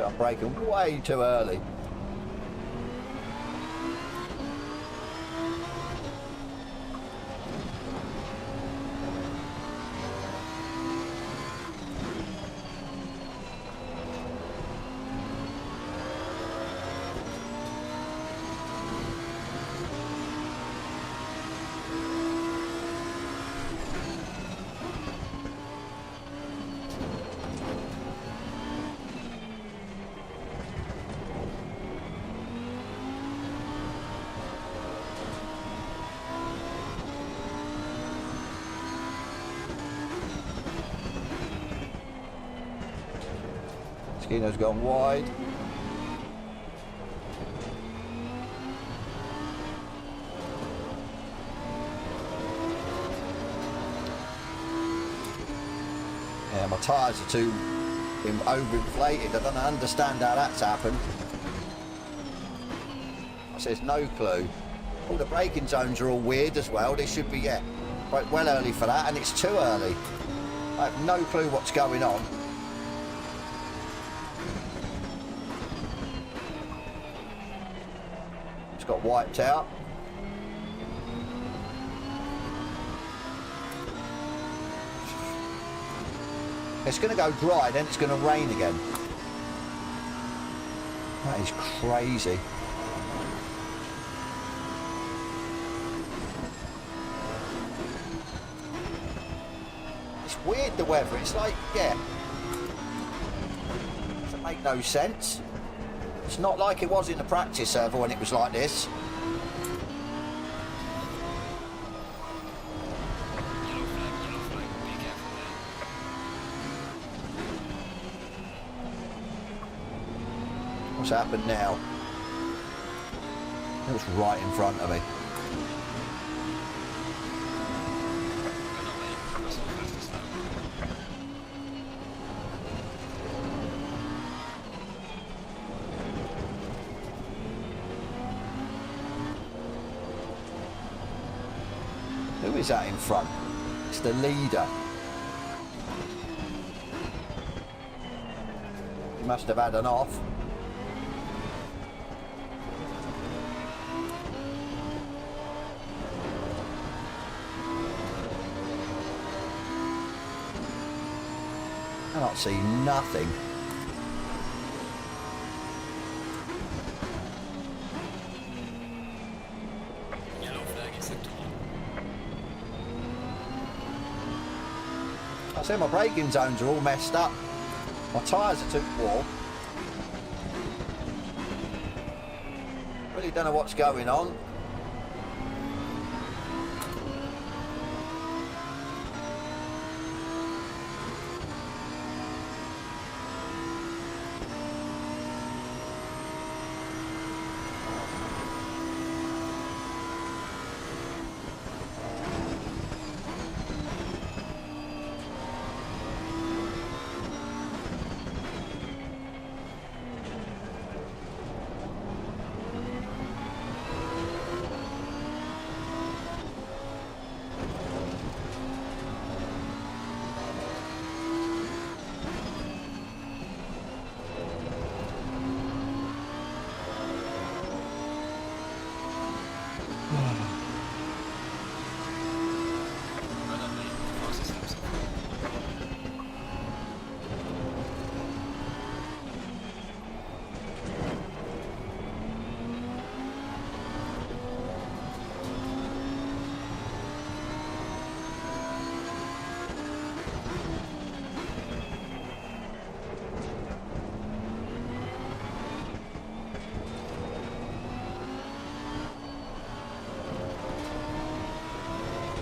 Speaker 1: I'm braking way too early. Skino's gone wide. Yeah, my tyres are too overinflated. I don't understand how that's happened. There's no clue. All the braking zones are all weird as well. They should be, yeah, well early for that, and it's too early. I have no clue what's going on. Got wiped out. It's going to go dry, then it's going to rain again. That is crazy. the weather. It's like, yeah. Doesn't make no sense. It's not like it was in the practice server when it was like this.
Speaker 2: Yellow flag, be careful there.
Speaker 1: What's happened now? It was right in front of me. Who is that in front? It's the leader. He must have had an off. I cannot see nothing.
Speaker 2: Yellow flag is sector 1.
Speaker 1: I say my braking zones are all messed up. My tyres are too warm. Really don't know what's going on.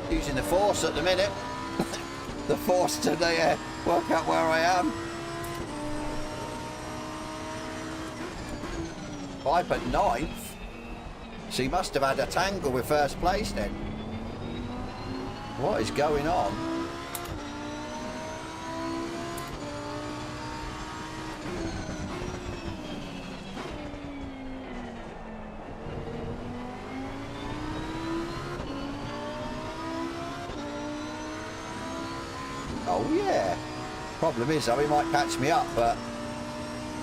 Speaker 1: Using the force at the minute. The force to work out where I am. Pipe at 9th. So he must have had a tangle with first place then. What is going on? Oh yeah. Problem is though, he might catch me up, but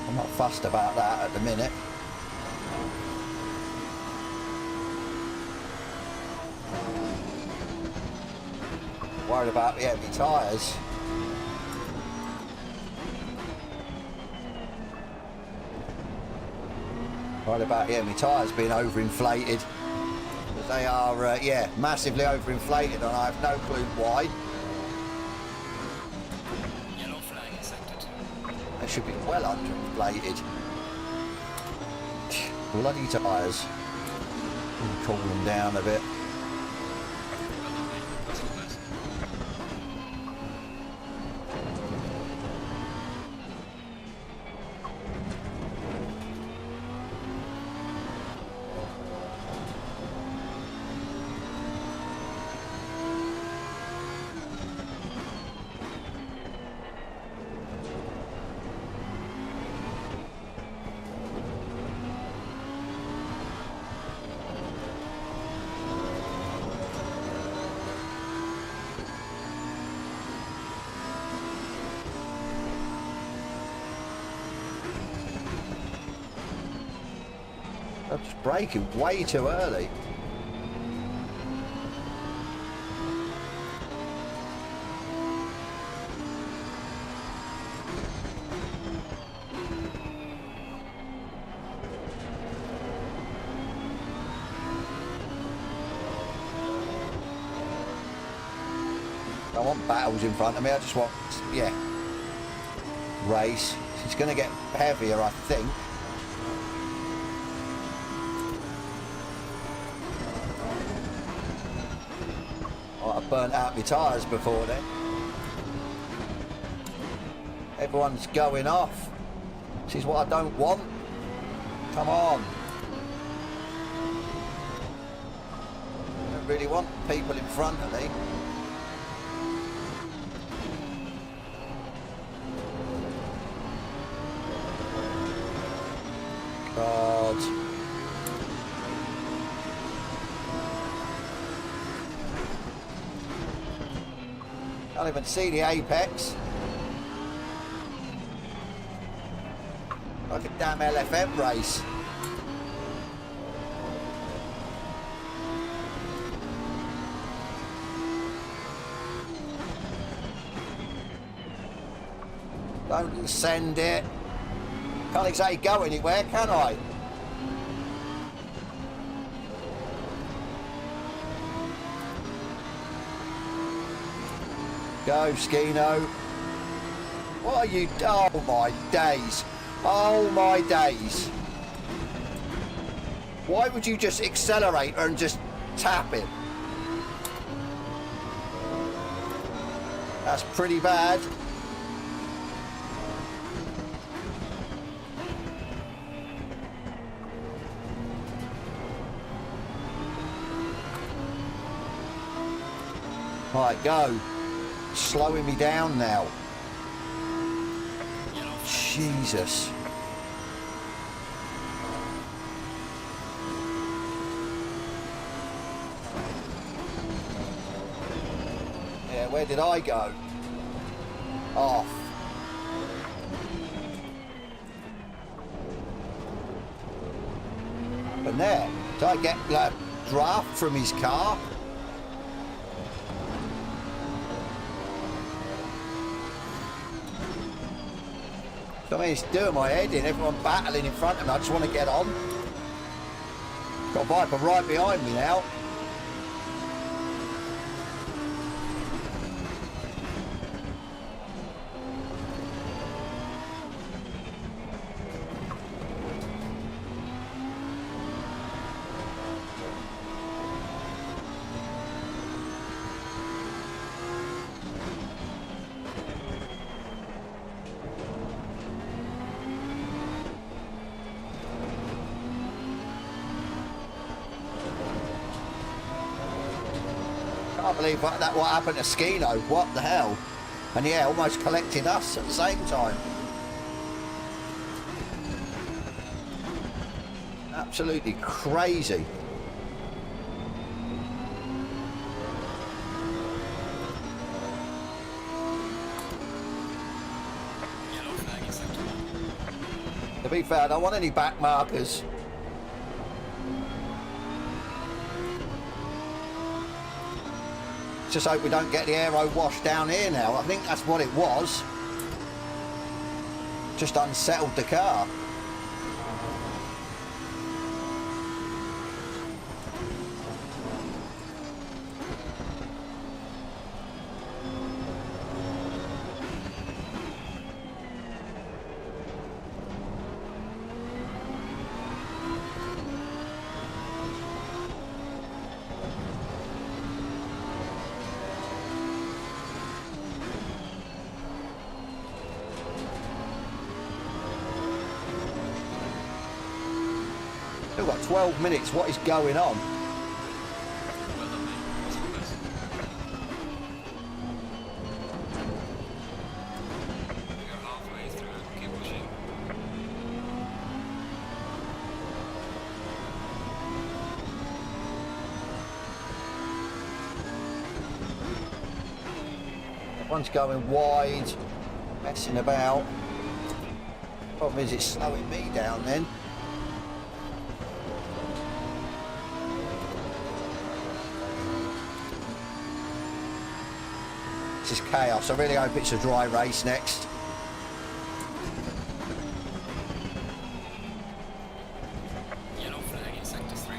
Speaker 1: I'm not fussed about that at the minute. Worried about the heavy tyres. Worried about the heavy tyres being overinflated. They are, yeah, massively overinflated, and I have no clue why.
Speaker 2: Yellow flag is sector 2.
Speaker 1: They should be well underinflated. Bloody tyres. Cool them down a bit. I'm just braking way too early. don't want battles in front of me. I just want, yeah, race. It's going to get heavier, I think. Oh, I burnt out my tyres before then. Everyone's going off. This is what I don't want. Come on. I don't really want people in front of me. God. Can't even see the apex. Like a damn LFM race. Don't send it. Can't exactly go anywhere, can I? Go, Skino. What are you? Oh my days. Oh my days. Why would you just accelerate and just tap it? That's pretty bad. Right, go. Slowing me down now. Jesus. Yeah, where did I go? Off. And there. Did I get that draft from his car? I mean, it's doing my head in. Everyone battling in front of me. I just want to get on. Got a Viper right behind me now. I can't believe what happened to Skino. What the hell? And yeah, almost collected us at the same time. Absolutely crazy. To be fair, I don't want any back markers. Just hope we don't get the aero wash down here now. I think that's what it was. Just unsettled the car. We've got 12 minutes. What is going on? Everyone's going wide, messing about. Problem is it's slowing me down then. This is chaos. I really hope it's a dry race next.
Speaker 2: Yellow flag in sector 3.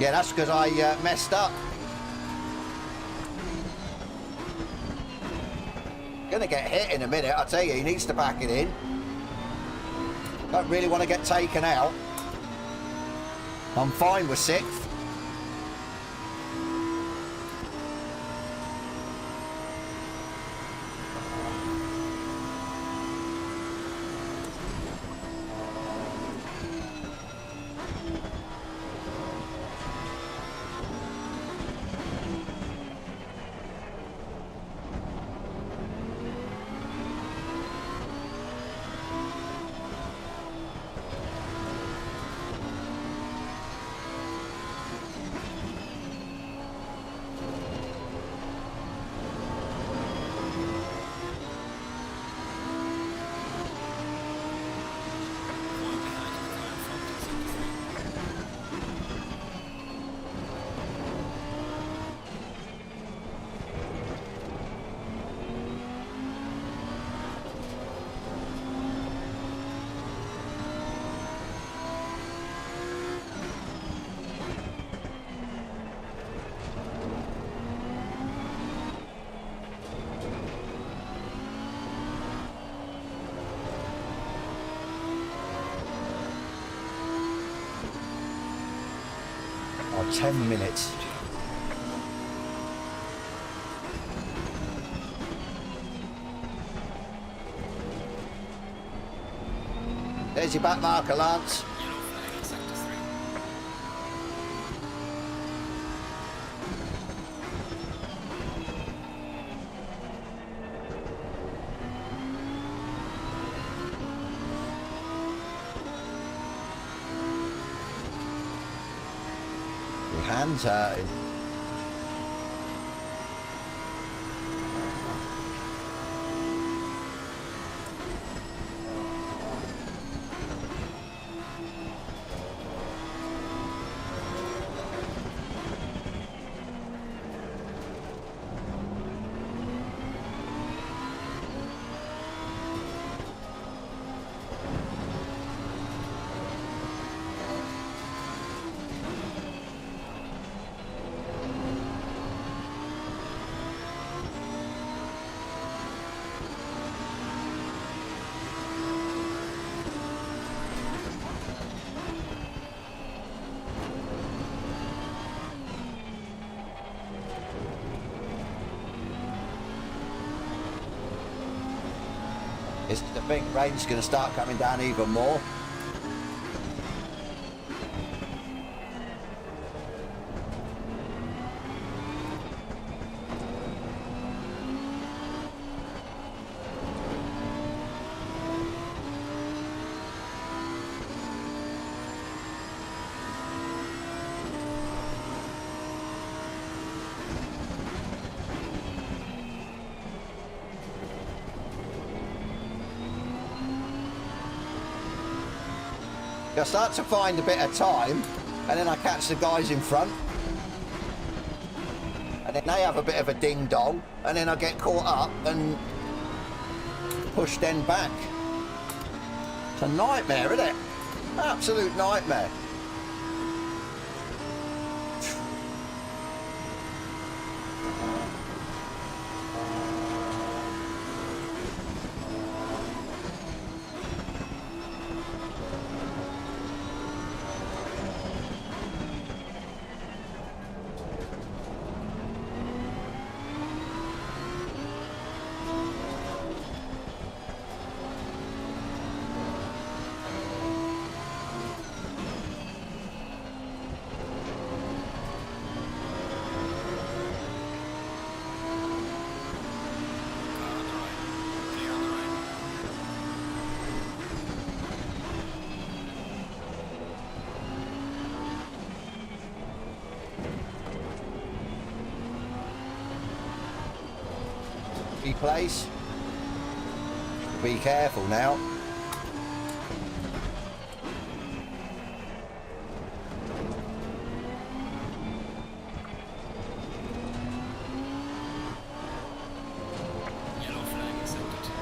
Speaker 1: Yeah, that's because I messed up. Gonna get hit in a minute, I tell you, he needs to back it in. Don't really want to get taken out. I'm fine with 6th. Oh, 10 minutes. There's your back marker, Lance.
Speaker 2: Yellow flag in sector 3.
Speaker 1: Your hands hurting. The big rain's going to start coming down even more. I start to find a bit of time, and then I catch the guys in front, and then they have a bit of a ding dong, and then I get caught up and pushed then back. It's a nightmare, isn't it? Absolute nightmare. Place. Be careful now.
Speaker 2: Yellow flag in sector 2.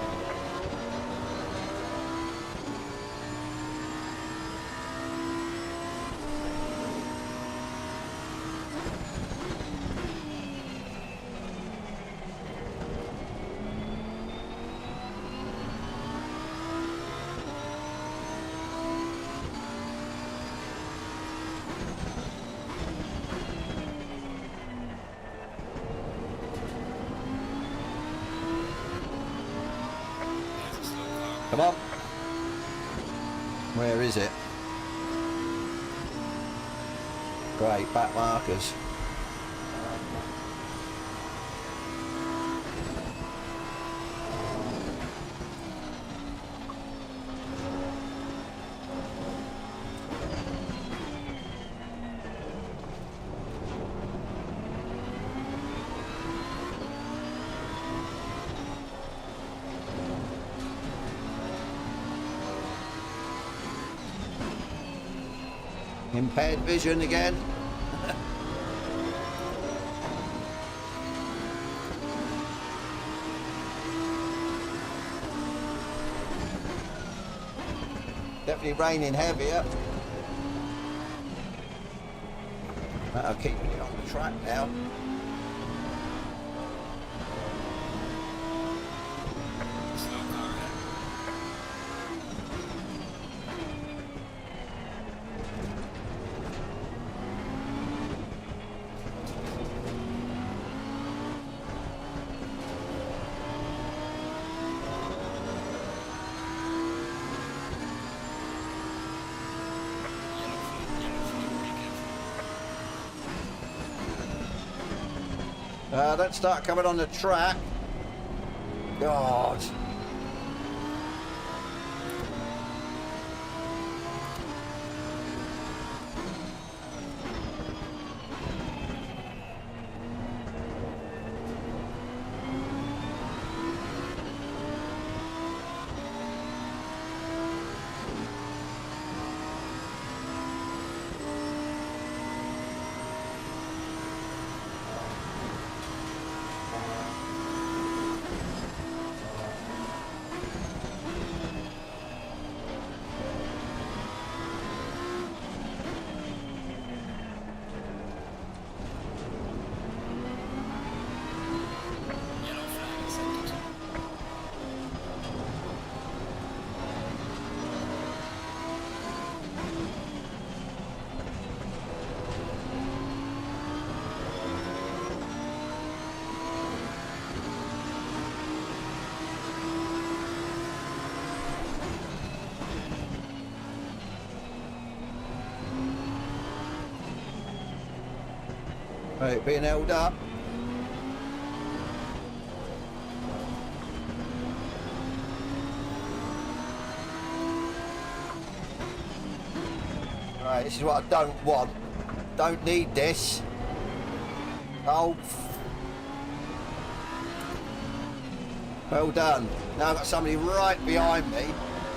Speaker 1: Come on. Where is it? Great, back markers. Impaired vision again. Definitely raining heavier. I'm keeping it on the track now.
Speaker 2: Slow car ahead.
Speaker 1: Don't start coming on the track. God.
Speaker 2: Yellow flag accepted.
Speaker 1: Right, being held up. Right, this is what I don't want. Don't need this. Oh. Well done. Now I've got somebody right behind me,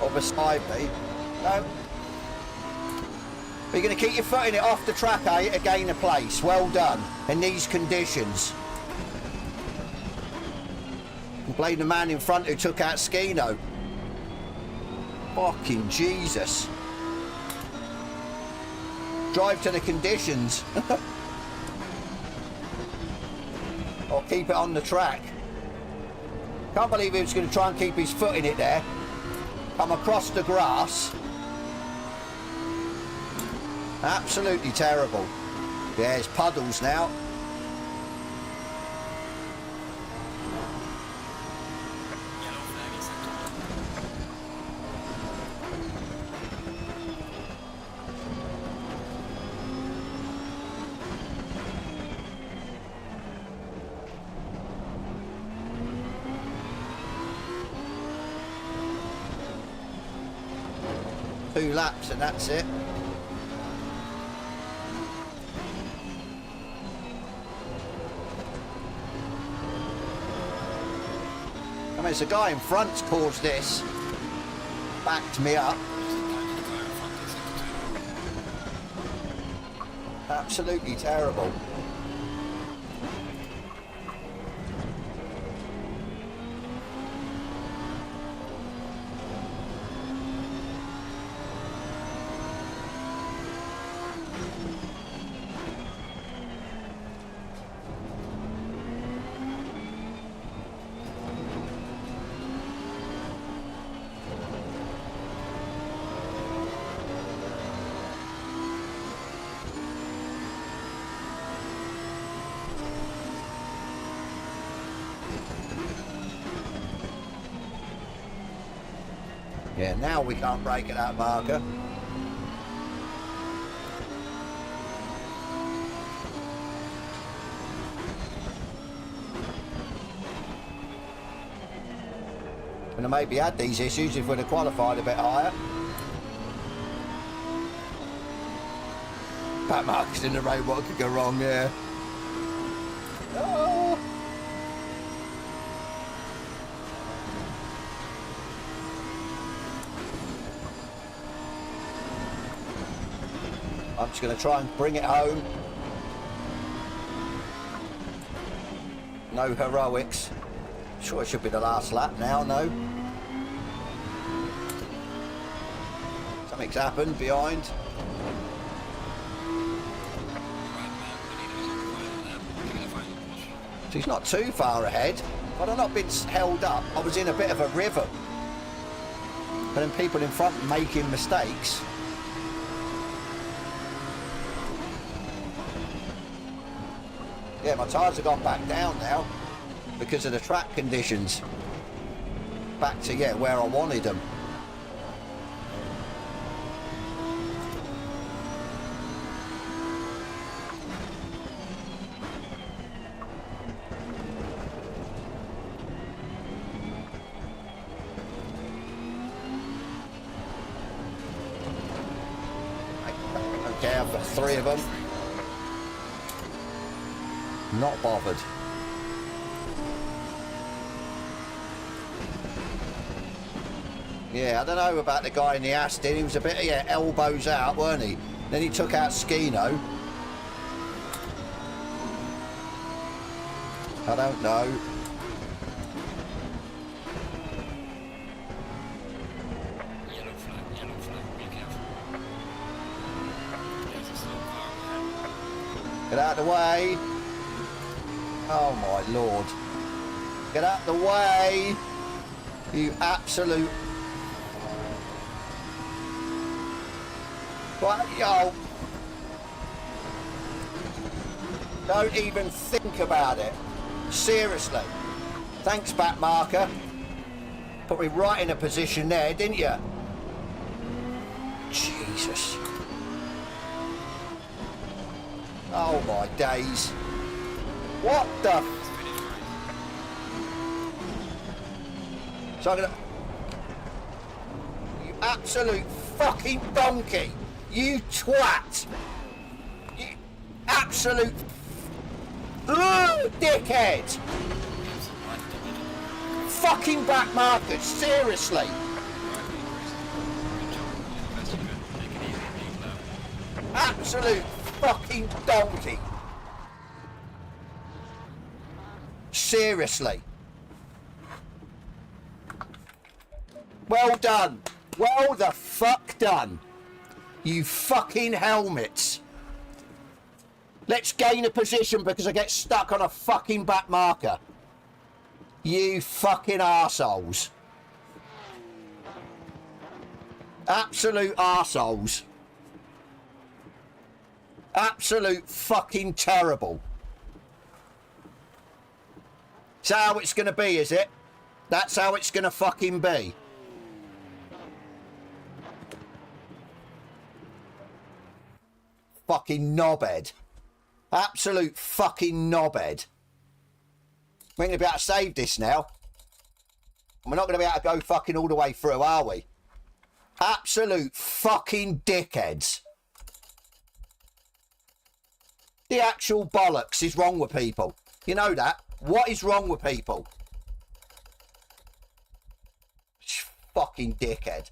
Speaker 1: or beside me. No. But you're going to keep your foot in it off the track, eh, to gain a place. Well done. In these conditions. You blame the man in front who took out Skino. Fucking Jesus. Drive to the conditions. Or keep it on the track. Can't believe he was going to try and keep his foot in it there. Come across the grass. Absolutely terrible. Yeah, it's puddles now.
Speaker 2: Yellow flag accepted.
Speaker 1: Two laps and that's it. I mean, it's a guy in front's caused this. Backed me up. Absolutely terrible. Yeah, now we can't break at that marker. And I maybe had these issues if we'd have qualified a bit higher. Pat markers in the road, what could go wrong, yeah. Oh. I'm just going to try and bring it home. No heroics. Sure it should be the last lap now, no? Something's happened behind. So he's not too far ahead, but I've not been held up. I was in a bit of a river. And then people in front making mistakes. Yeah, my tyres have gone back down now because of the track conditions. Back to, yeah, where I wanted them. Okay, I've got 3 of them. Not bothered. Yeah, I don't know about the guy in the Aston. He was a bit, yeah, elbows out, weren't he? Then he took out Skino. I don't know.
Speaker 2: Yellow flag, be careful. There's a slow car.
Speaker 1: Get out of the way. Oh my lord. Get out the way. You absolute... What? Yo. Don't even think about it. Seriously. Thanks, back marker. Put me right in a position there, didn't you? Jesus. Oh my days. What the... So I'm gonna... You absolute fucking donkey. You twat. You absolute... Ugh, dickhead. Fucking back markers, seriously. Absolute fucking donkey. Seriously. Well done. Well the fuck done. You fucking helmets. Let's gain a position because I get stuck on a fucking back marker. You fucking arseholes. Absolute arseholes. Absolute fucking terrible. Is that how it's going to be, is it? That's how it's going to fucking be. Fucking knobhead. Absolute fucking knobhead. We ain't going to be able to save this now. We're not going to be able to go fucking all the way through, are we? Absolute fucking dickheads. The actual bollocks is wrong with people. You know that? What is wrong with people? Fucking dickhead.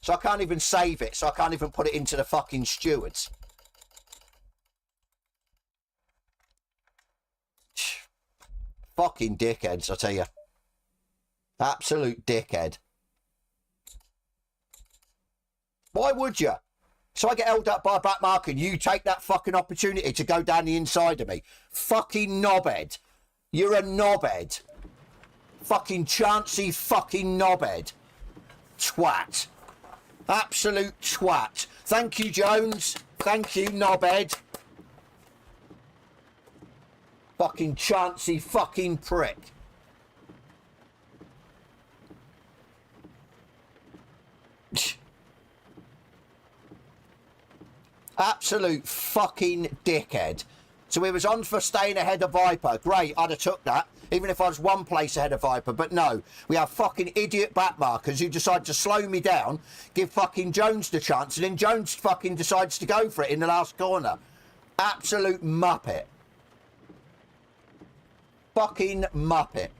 Speaker 1: So I can't even save it. So I can't even put it into the fucking stewards. Fucking dickheads, I tell you. Absolute dickhead. Why would you? So I get held up by a back marker and you take that fucking opportunity to go down the inside of me. Fucking knobhead. You're a knobhead. Fucking chancy fucking knobhead. Twat. Absolute twat. Thank you, Jones. Thank you, knobhead. Fucking chancy fucking prick. Absolute fucking dickhead. So we was on for staying ahead of Viper. Great, I'd have took that, even if I was one place ahead of Viper. But no, we have fucking idiot backmarkers who decide to slow me down, give fucking Jones the chance, and then Jones fucking decides to go for it in the last corner. Absolute muppet. Fucking muppet.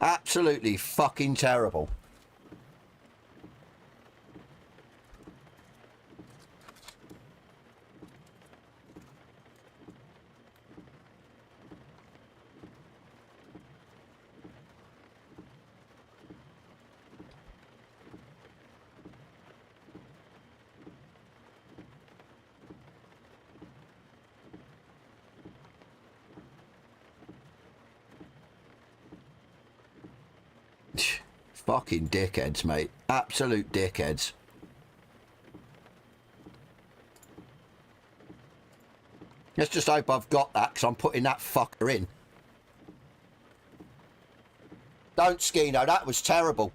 Speaker 1: Absolutely fucking terrible. Fucking dickheads, mate. Absolute dickheads. Let's just hope I've got that, because I'm putting that fucker in. Don't, Skino, that was terrible.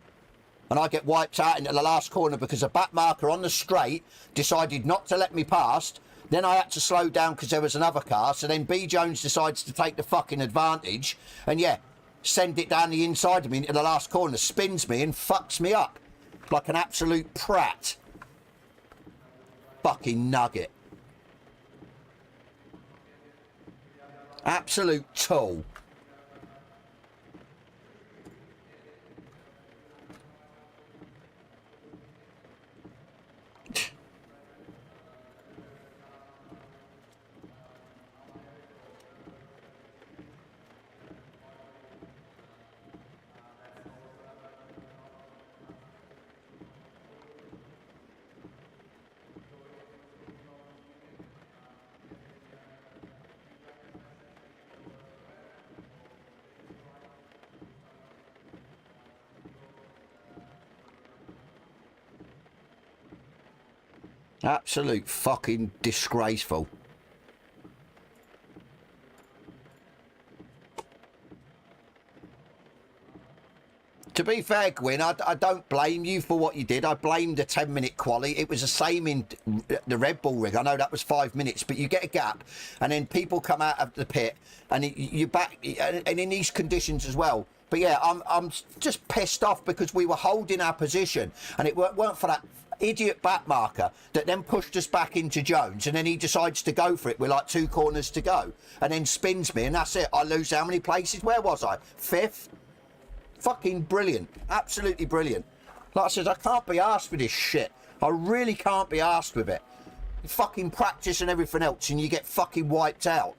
Speaker 1: And I get wiped out into the last corner because a back marker on the straight decided not to let me past. Then I had to slow down because there was another car. So then B. Jones decides to take the fucking advantage. And yeah, send it down the inside of me into the last corner, spins me and fucks me up like an absolute prat. Fucking nugget. Absolute tool. Absolute fucking disgraceful. To be fair, Gwyn, I don't blame you for what you did. I blame the 10-minute quali. It was the same in the Red Bull rig. I know that was 5 minutes, but you get a gap, and then people come out of the pit, and you're back, and in these conditions as well. But yeah, I'm just pissed off because we were holding our position, and it weren't for that idiot back marker that then pushed us back into Jones, and then he decides to go for it with like 2 corners to go, and then spins me, and that's it. I lose how many places? Where was I? 5th? Fucking brilliant. Absolutely brilliant. Like I said, I can't be arsed with this shit. I really can't be arsed with it. You fucking practice and everything else, and you get fucking wiped out.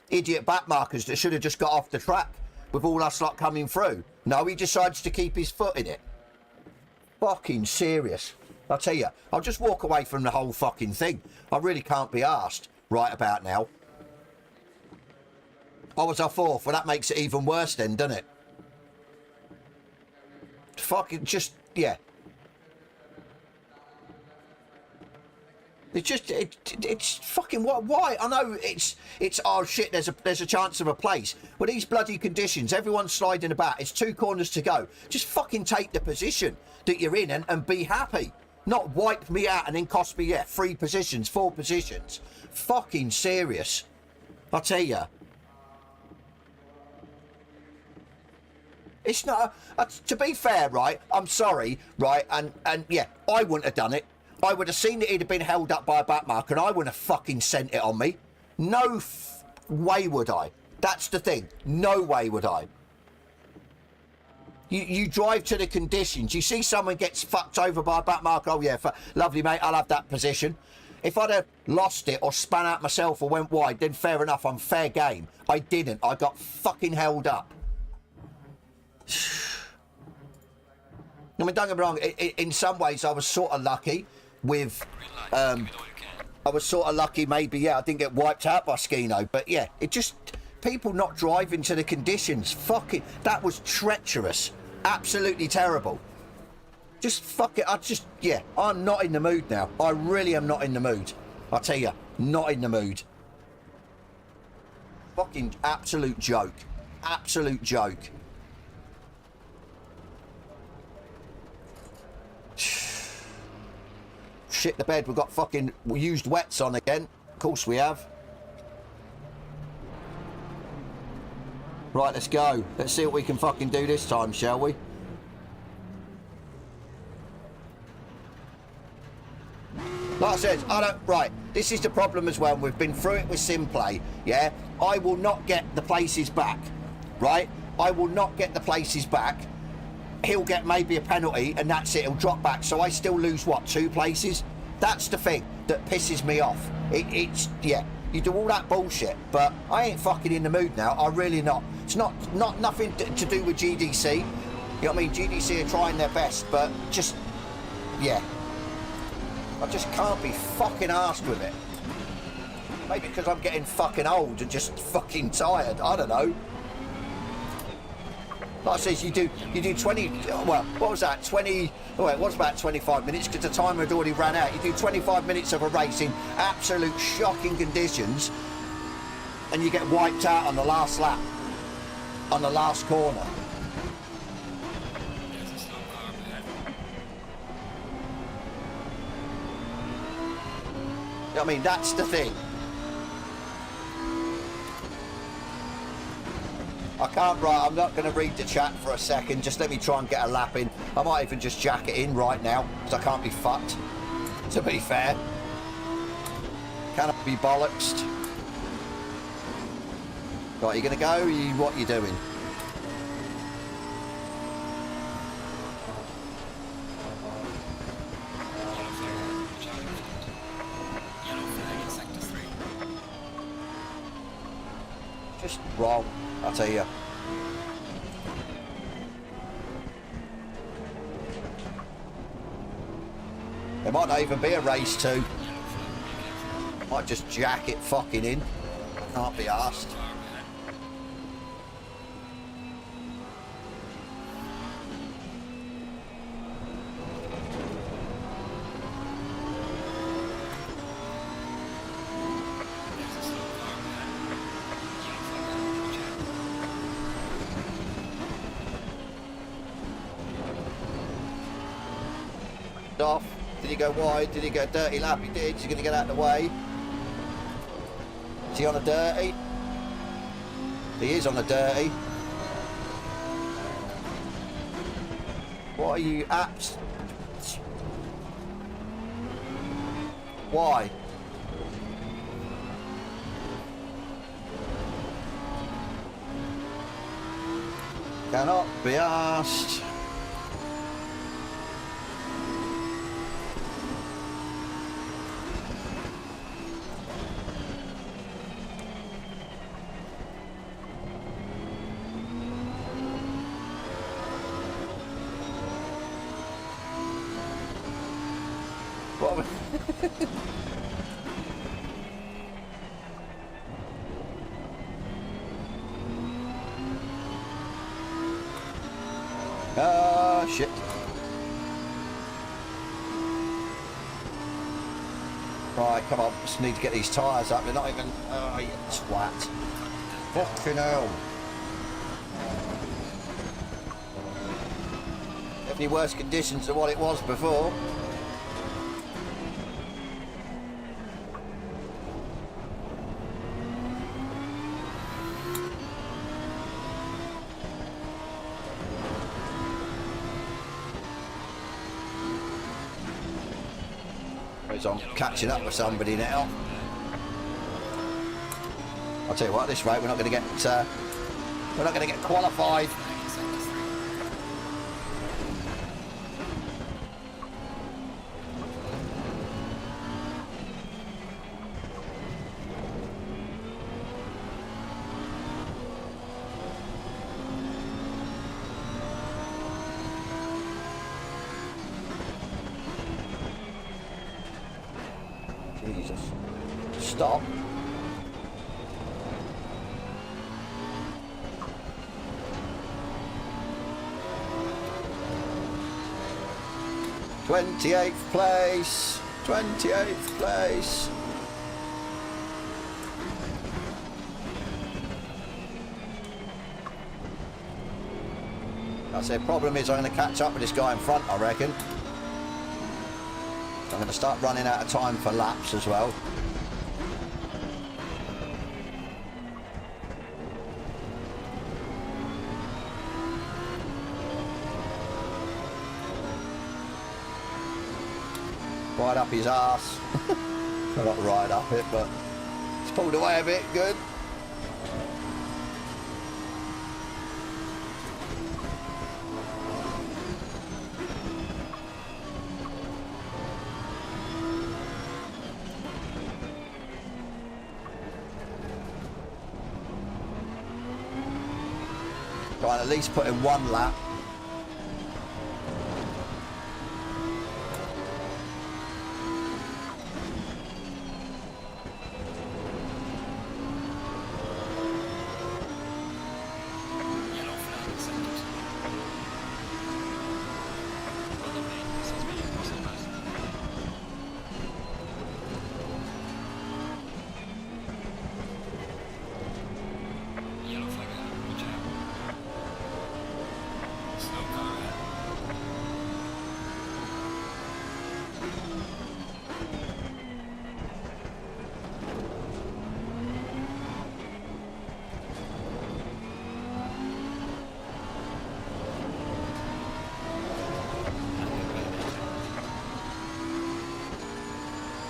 Speaker 1: Idiot back markers that should have just got off the track with all us lot coming through. No, he decides to keep his foot in it. Fucking serious. I'll tell you, I'll just walk away from the whole fucking thing. I really can't be arsed right about now. I was our 4th. Well, that makes it even worse then, doesn't it? Fucking just, yeah. It's just, it's fucking, why? I know it's, oh shit, there's a chance of a place. With these bloody conditions, everyone's sliding about, it's 2 corners to go. Just fucking take the position that you're in and be happy. Not wipe me out and then cost me, yeah, 3 positions, 4 positions. Fucking serious. I'll tell you. It's not, to be fair, right, I'm sorry, right, and yeah, I wouldn't have done it. I would have seen that he'd have been held up by a back marker and I wouldn't have fucking sent it on me. No way would I. That's the thing. No way would I. You drive to the conditions. You see someone gets fucked over by a back marker. Oh, yeah, lovely, mate, I'll have that position. If I'd have lost it or spun out myself or went wide, then fair enough, I'm fair game. I didn't. I got fucking held up. I mean, don't get me wrong, in some ways I was sort of lucky with, I was sort of lucky maybe, yeah, I didn't get wiped out by Skino, but yeah, it just, people not driving to the conditions, fucking, that was treacherous, absolutely terrible. Just fuck it, yeah, I'm not in the mood now, I really am not in the mood, I tell you, not in the mood. Fucking absolute joke. Absolute joke. Shit the bed, we've got fucking used wets on again. Of course we have. Right, let's go. Let's see what we can fucking do this time, shall we? Like I said, right, this is the problem as well. We've been through it with Simplay, yeah? I will not get the places back, right? I will not get the places back. He'll get maybe a penalty and that's it, he'll drop back. So I still lose, what, 2 places? That's the thing that pisses me off. It's, yeah, you do all that bullshit, but I ain't fucking in the mood now. I really not. It's nothing to do with GDC. You know what I mean? GDC are trying their best, but just, yeah. I just can't be fucking arsed with it. Maybe because I'm getting fucking old and just fucking tired. I don't know. Like I said, you do 20, well, what was that, 20, oh, it was about 25 minutes because the timer had already ran out. You do 25 minutes of a race in absolute shocking conditions and you get wiped out on the last lap, on the last corner. I mean, that's the thing. I can't write, I'm not going to read the chat for a second. Just let me try and get a lap in. I might even just jack it in right now, because I can't be fucked, to be fair. Cannot be bollocksed. Right, you going to go? What are you doing? Just wrong, I'll tell you. There might not even be a race 2. Might just jack it fucking in. Can't be arsed. Off. Did he go wide? Did he go dirty lap? He did. He's going to get out of the way. Is he on a dirty? He is on a dirty. What are you apps? Why? Cannot be asked. Shit. Right, come on. Just need to get these tyres up. They're not even... Oh, you twat. Fucking hell. Definitely worse conditions than what it was before. I'm catching up with somebody now. I'll tell you what, at this rate we're not going to get qualified. Jesus. Stop. '28th place. 28th place. I said, problem is I'm going to catch up with this guy in front, I reckon. I'm going to start running out of time for laps as well. Right up his arse. Not right up it, but it's pulled away a bit. Good. Right, at least put in one lap.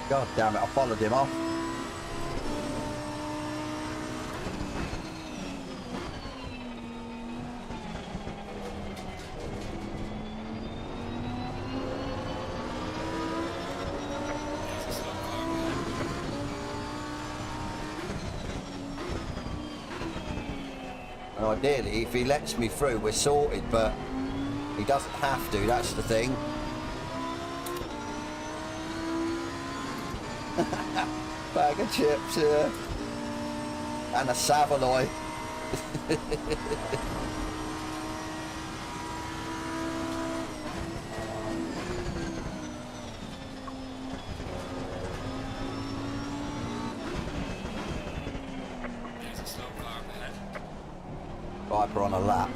Speaker 1: God damn it, I followed him off. And ideally, if he lets me through, we're sorted, but he doesn't have to, that's the thing. Bag of chips, yeah. And a Savaloy.
Speaker 2: There's a slow car up ahead.
Speaker 1: Viper on a lap.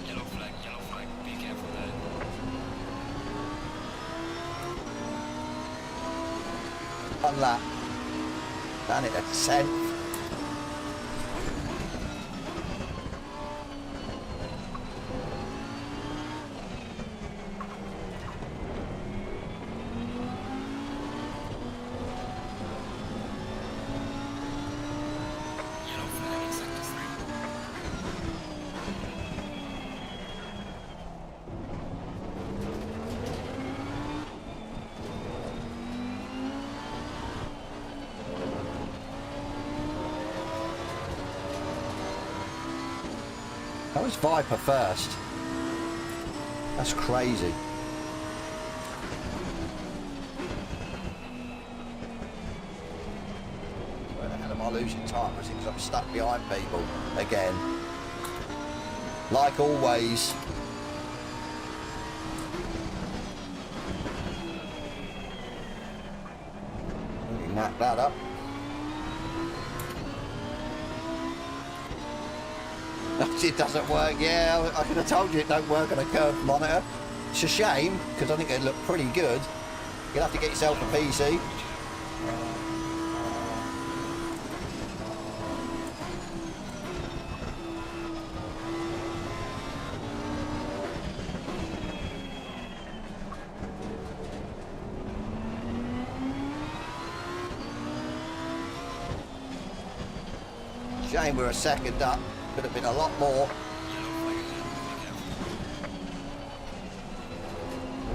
Speaker 2: Yellow flag, be careful there.
Speaker 1: One lap. Done it, a 10th.
Speaker 2: Yellow flag in sector 3.
Speaker 1: That was Viper first. That's crazy. Where the hell am I losing time? Was it because I'm stuck behind people again? Like always. Knock that up. It doesn't work, yeah, I could have told you it don't work on a curved monitor. It's a shame, because I think it'd look pretty good. You'll have to get yourself a PC. Shame we're a second up. Could have been a lot more.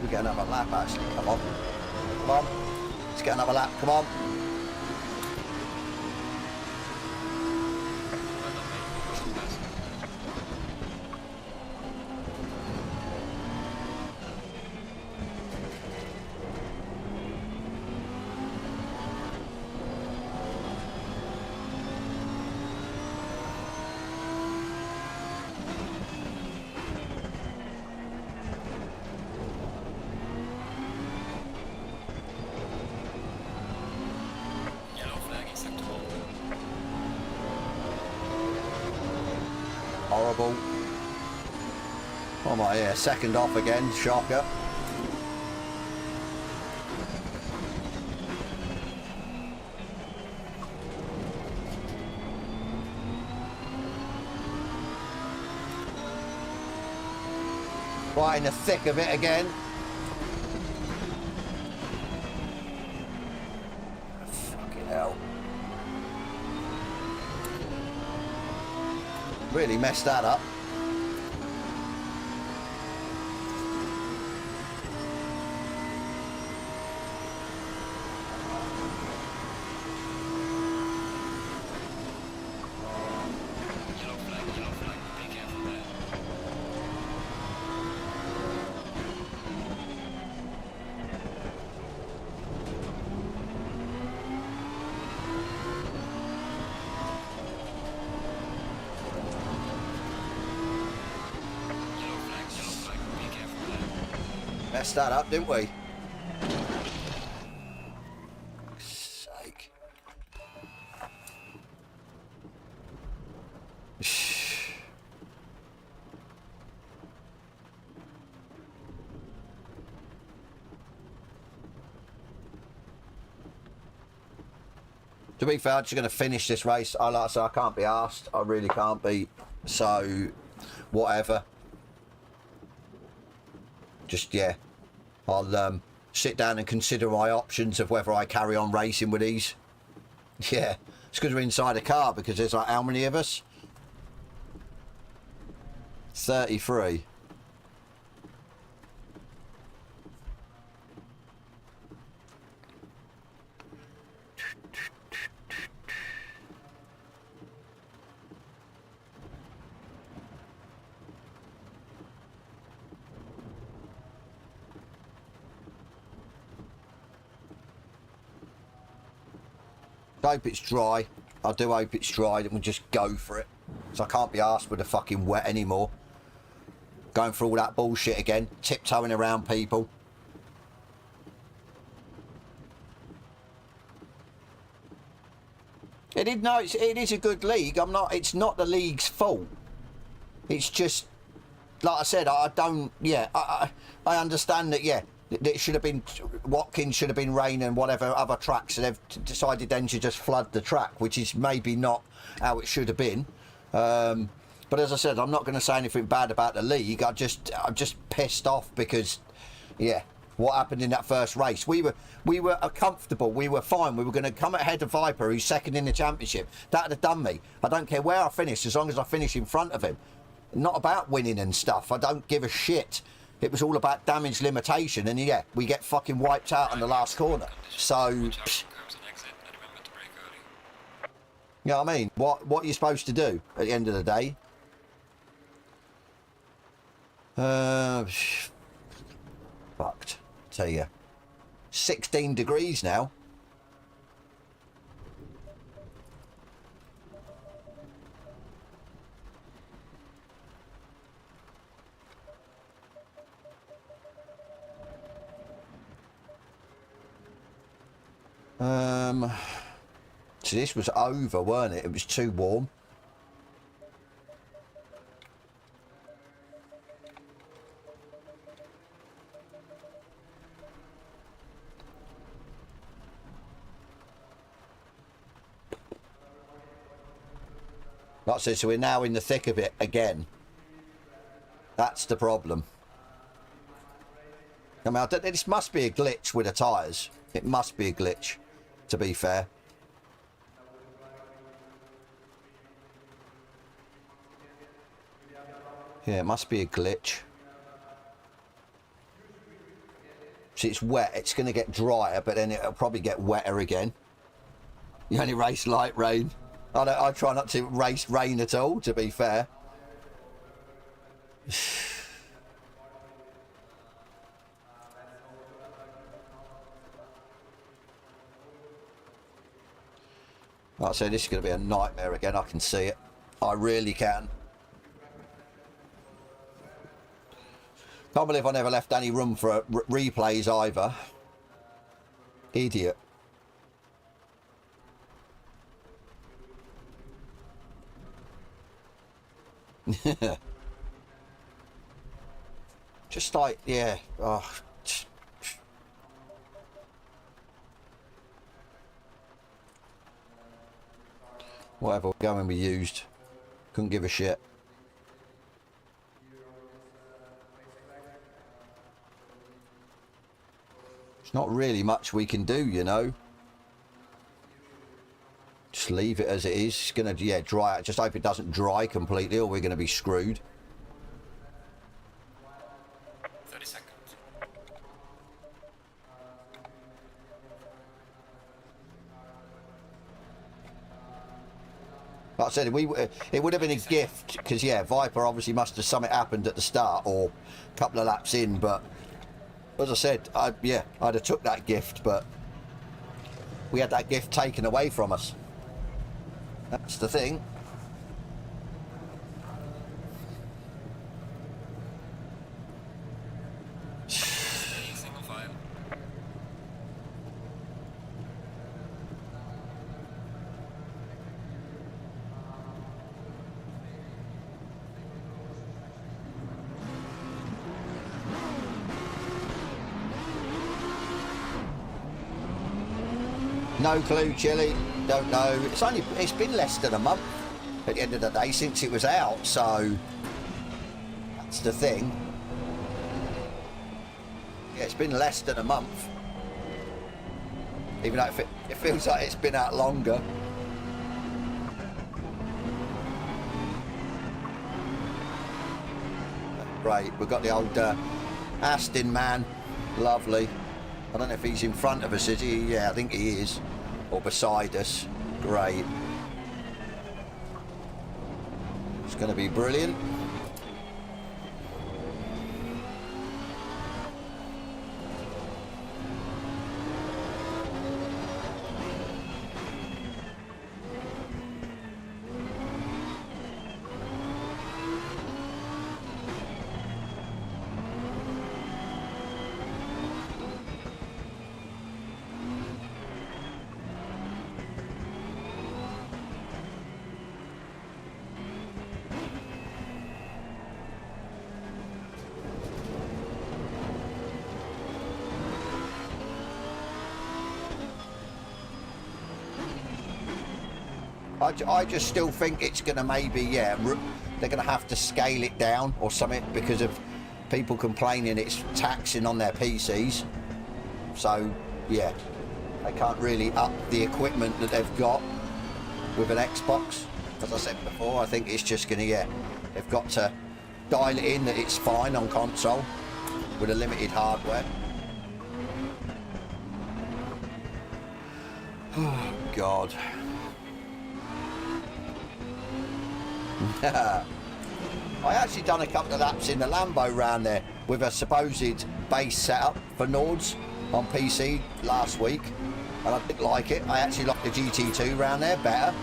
Speaker 1: We'll get another lap actually, come on. Come on. Let's get another lap, come on. horrible. Oh my, yeah, second off again, shocker. Right in the thick of it again. Fucking hell. Really messed that up.
Speaker 2: Yellow flag, be careful there. Yellow flag, be careful there.
Speaker 1: Messed that up, didn't we? Sake. To be fair, I'm just going to finish this race. Like I say, I can't be arsed. I really can't be. So, whatever. Just, yeah. I'll sit down and consider my options of whether I carry on racing with these. Yeah. It's because we're inside a car, because there's like, how many of us? 33. I hope it's dry. I do hope it's dry, and we'll just go for it. So I can't be arsed with the fucking wet anymore. Going through all that bullshit again. Tiptoeing around people. It is a good league. It's not the league's fault. It's just, like I said, I don't, yeah, I understand that, yeah. It should have been, Watkins should have been rain and whatever other tracks, and they've decided then to just flood the track, which is maybe not how it should have been. But as I said, I'm not going to say anything bad about the league. I'm just pissed off because, yeah, what happened in that first race? We were comfortable. We were fine. We were going to come ahead of Viper, who's second in the championship. That would have done me. I don't care where I finish, as long as I finish in front of him. Not about winning and stuff. I don't give a shit. It was all about damage limitation, and yeah, we get fucking wiped out on the last corner. So, you know what I mean? What are you supposed to do at the end of the day? Fucked. Tell you, 16 degrees now. So this was over, weren't it? It was too warm. Like I said, so we're now in the thick of it again. That's the problem. I mean, this must be a glitch with the tyres. It must be a glitch, to be fair. Yeah, it must be a glitch. See, it's wet. It's going to get drier, but then it'll probably get wetter again. You only race light rain. I try not to race rain at all, to be fair. Like I said, this is going to be a nightmare again. I can see it. I really can. Can't believe I never left any room for replays either. Idiot. Just like, yeah. Oh. Whatever, going we used. Couldn't give a shit. There's not really much we can do, you know. Just leave it as it is. It's gonna, yeah, dry out. Just hope it doesn't dry completely or we're gonna be screwed.
Speaker 2: 30 seconds.
Speaker 1: Like I said, it would have been a gift because, yeah, Viper obviously must have something happened at the start or a couple of laps in, but as I said, I'd have took that gift, but we had that gift taken away from us. That's the thing.
Speaker 2: Single file.
Speaker 1: No clue, Chili. Don't know. It's been less than a month at the end of the day since it was out, so that's the thing. Yeah, it's been less than a month. Even though it feels like it's been out longer. Right, we've got the old Aston man. Lovely. I don't know if he's in front of us, is he? Yeah, I think he is. Or beside us. Great. It's going to be brilliant. I just still think it's going to maybe, yeah, they're going to have to scale it down or something because of people complaining it's taxing on their PCs. So, yeah, they can't really up the equipment that they've got with an Xbox. As I said before, I think it's just going to, yeah, they've got to dial it in that it's fine on console with a limited hardware. Oh, God. I actually done a couple of laps in the Lambo round there with a supposed base setup for Nords on PC last week, and I did like it. I actually liked the GT2 round there better.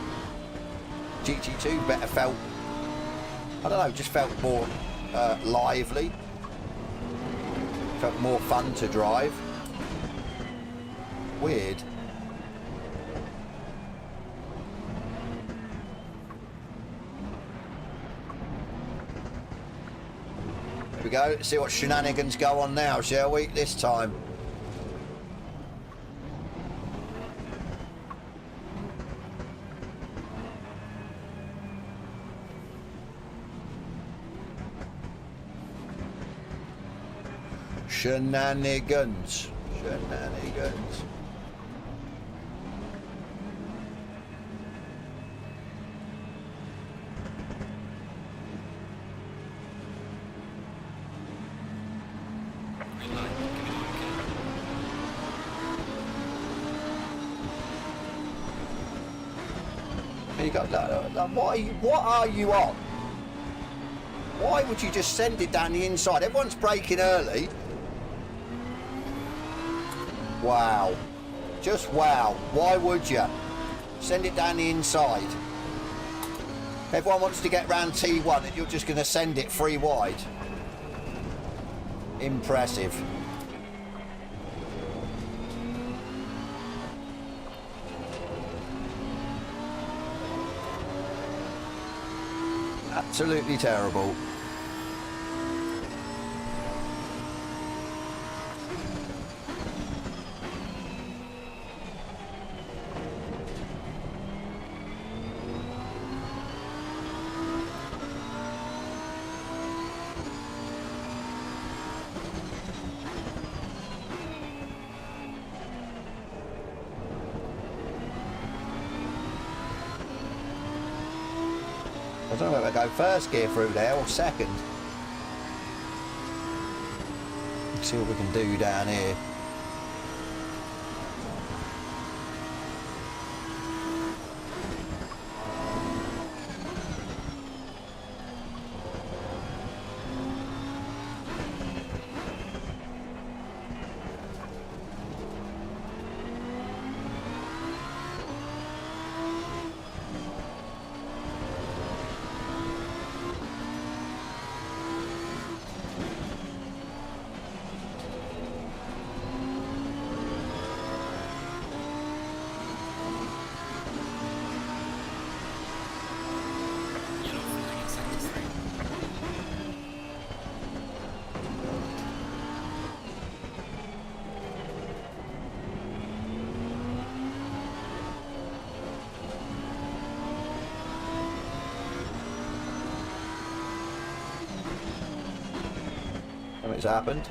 Speaker 1: GT2 better felt, I don't know, just felt more lively, felt more fun to drive. Weird. Here we go. Let's see what shenanigans go on now, shall we? This time. Shenanigans. Shenanigans. You go, what are you on? Why would you just send it down the inside? Everyone's braking early. Wow. Just wow. Why would you? Send it down the inside. Everyone wants to get round T1 and you're just going to send it free wide. Impressive. Absolutely terrible. I don't know if I go first gear through there or second. Let's see what we can do down here.
Speaker 2: Yellow flag in sector 3.
Speaker 1: Something's happened.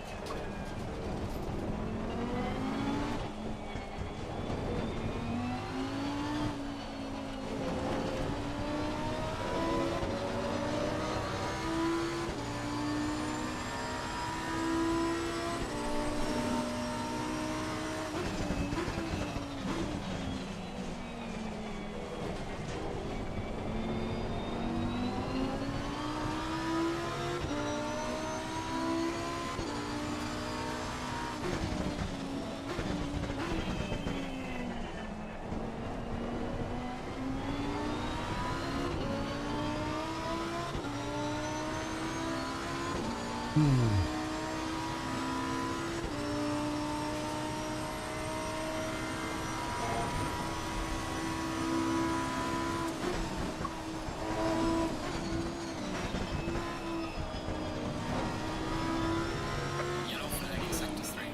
Speaker 2: Yellow flag in sector 3.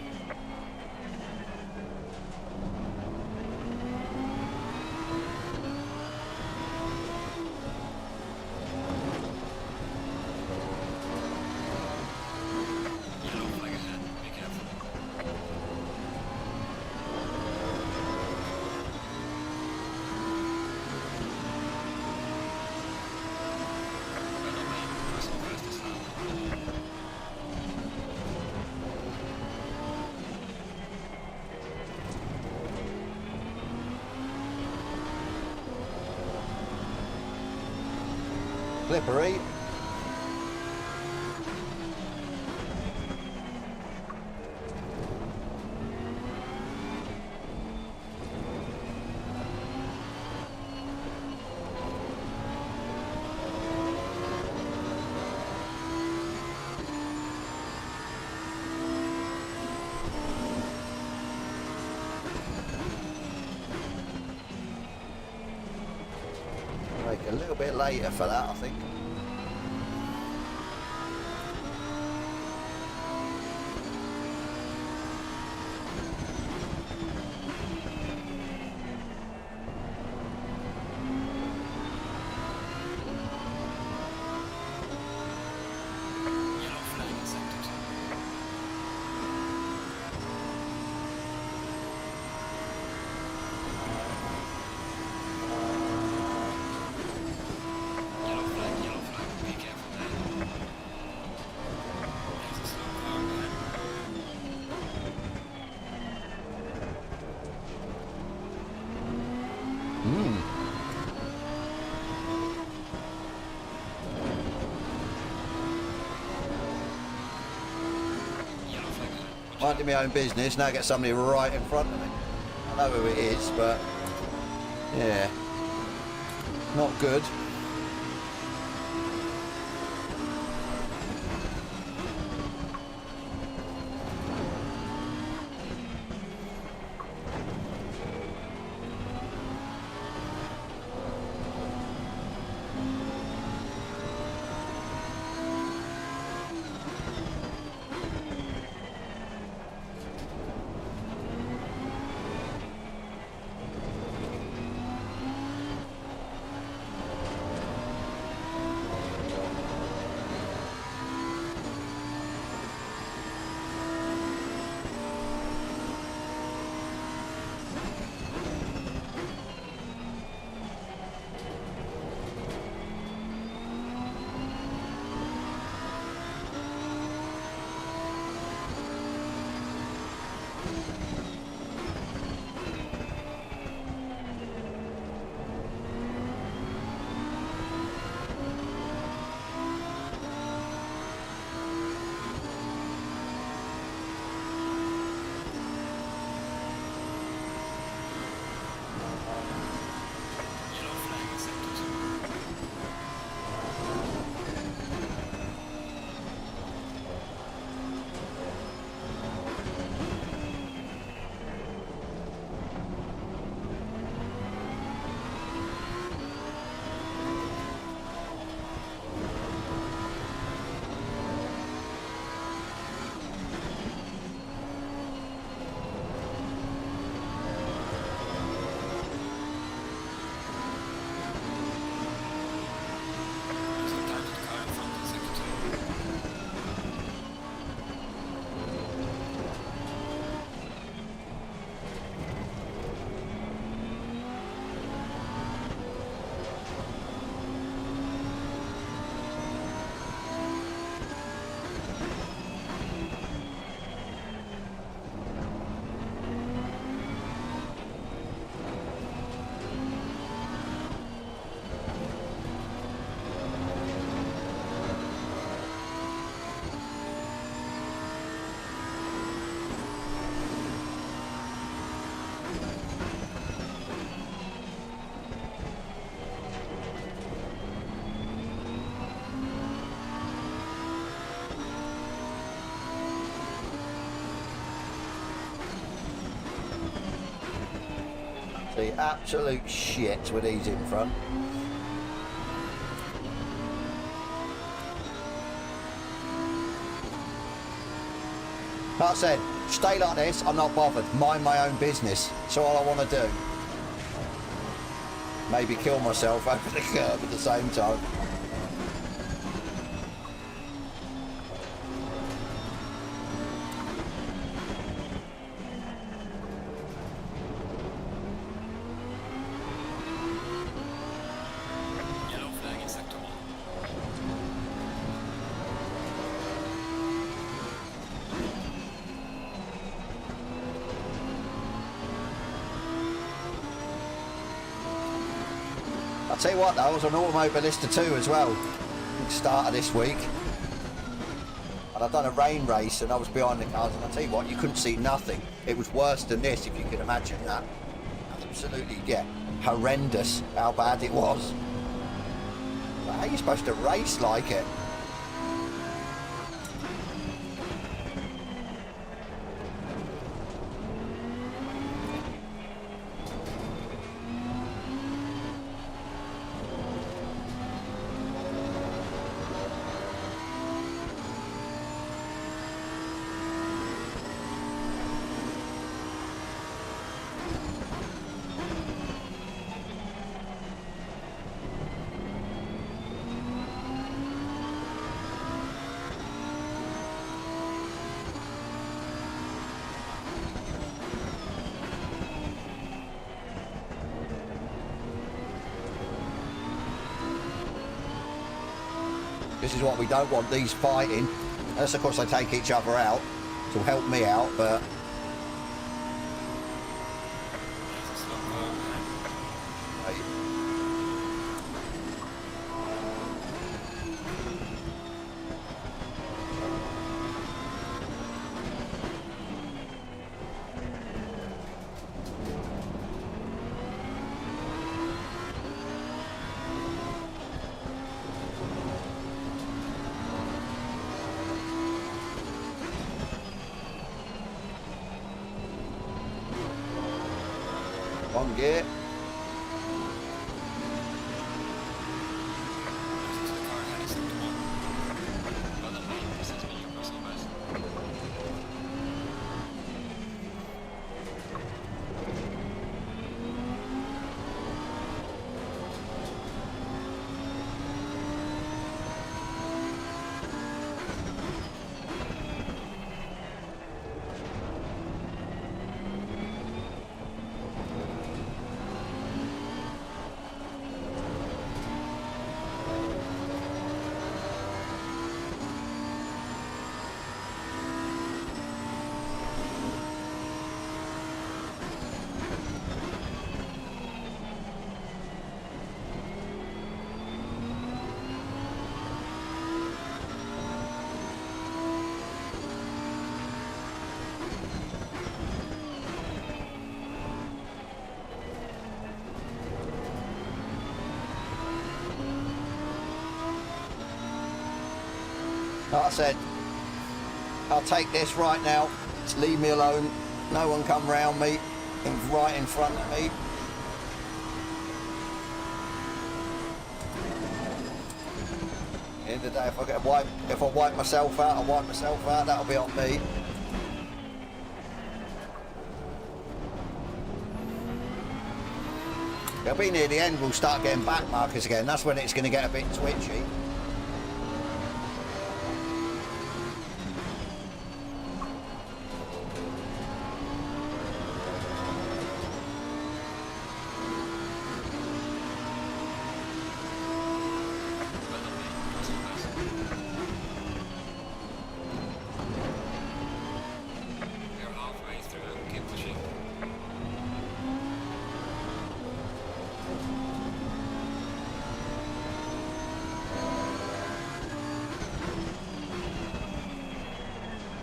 Speaker 2: Yellow flag ahead. Be careful. Red on main. Crossing first is low.
Speaker 1: Slippery. Make it a little bit later for that, I think.
Speaker 2: Yellow flag in sector 2. Yellow flag, be careful there. There's a slow car ahead. Yellow flag ahead.
Speaker 1: Minding my own business, now get somebody right in front of me. I know who it is, but yeah, not good. be absolute shit with these in front. Like I said, stay like this, I'm not bothered. Mind my own business. That's all I want to do. Maybe kill myself over the curb at the same time.
Speaker 2: Yellow flag in sector 1.
Speaker 1: I'll tell you what though, I was on Automobilista 2 as well, start of this week. And I've done a rain race and I was behind the cars, and I'll tell you what, you couldn't see nothing. It was worse than this, if you can imagine that. Absolutely, yeah, horrendous how bad it was. But how are you supposed to race like it? This is what we don't want, these fighting. Unless of course they take each other out. It will help me out, but... One gear.
Speaker 2: To the car ahead in sector 1. Well done, mate. This has been your personal best.
Speaker 1: Like I said, I'll take this right now. Just leave me alone. No one come round me. Right in front of me. At the end of the day, if I wipe myself out, I wipe myself out. That'll be on me. It'll be near the end. We'll start getting back markers again. That's when it's going to get a bit twitchy.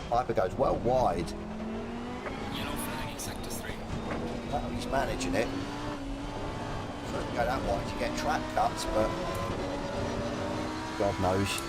Speaker 1: Piper goes well wide.
Speaker 2: Yellow flag in sector 3.
Speaker 1: Well, he's managing it. So if you go that wide, you get track cuts, but God knows.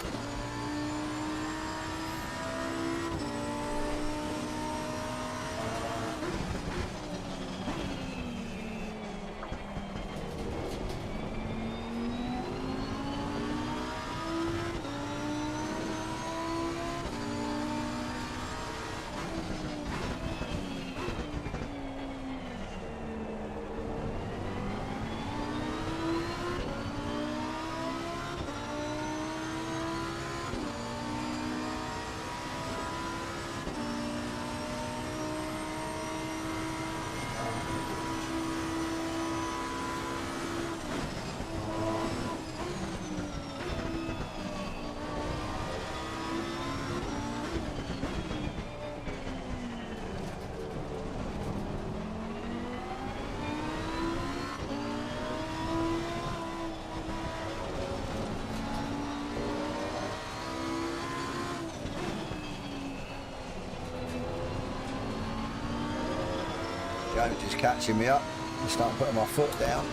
Speaker 1: Jones is catching me up. I start putting my foot down.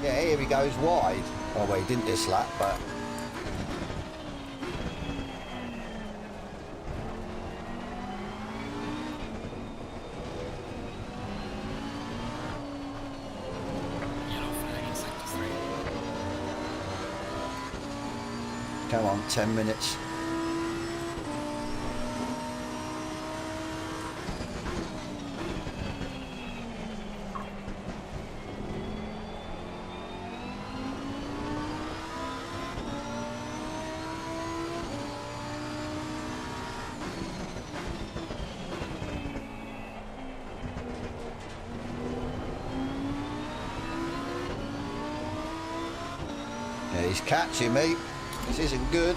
Speaker 1: Yeah, here he goes wide. Oh well, he didn't this lap, but
Speaker 2: Yellow flag in sector 3.
Speaker 1: come on, 10 minutes. Yeah, he's catching me. This isn't good.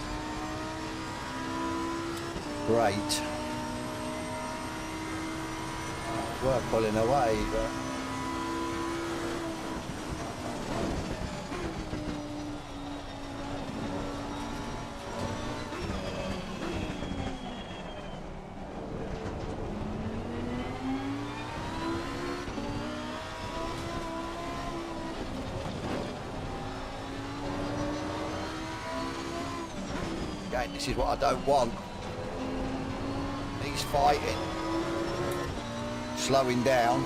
Speaker 1: Great. We're pulling away, but again, this is what I don't want. He's fighting, slowing down.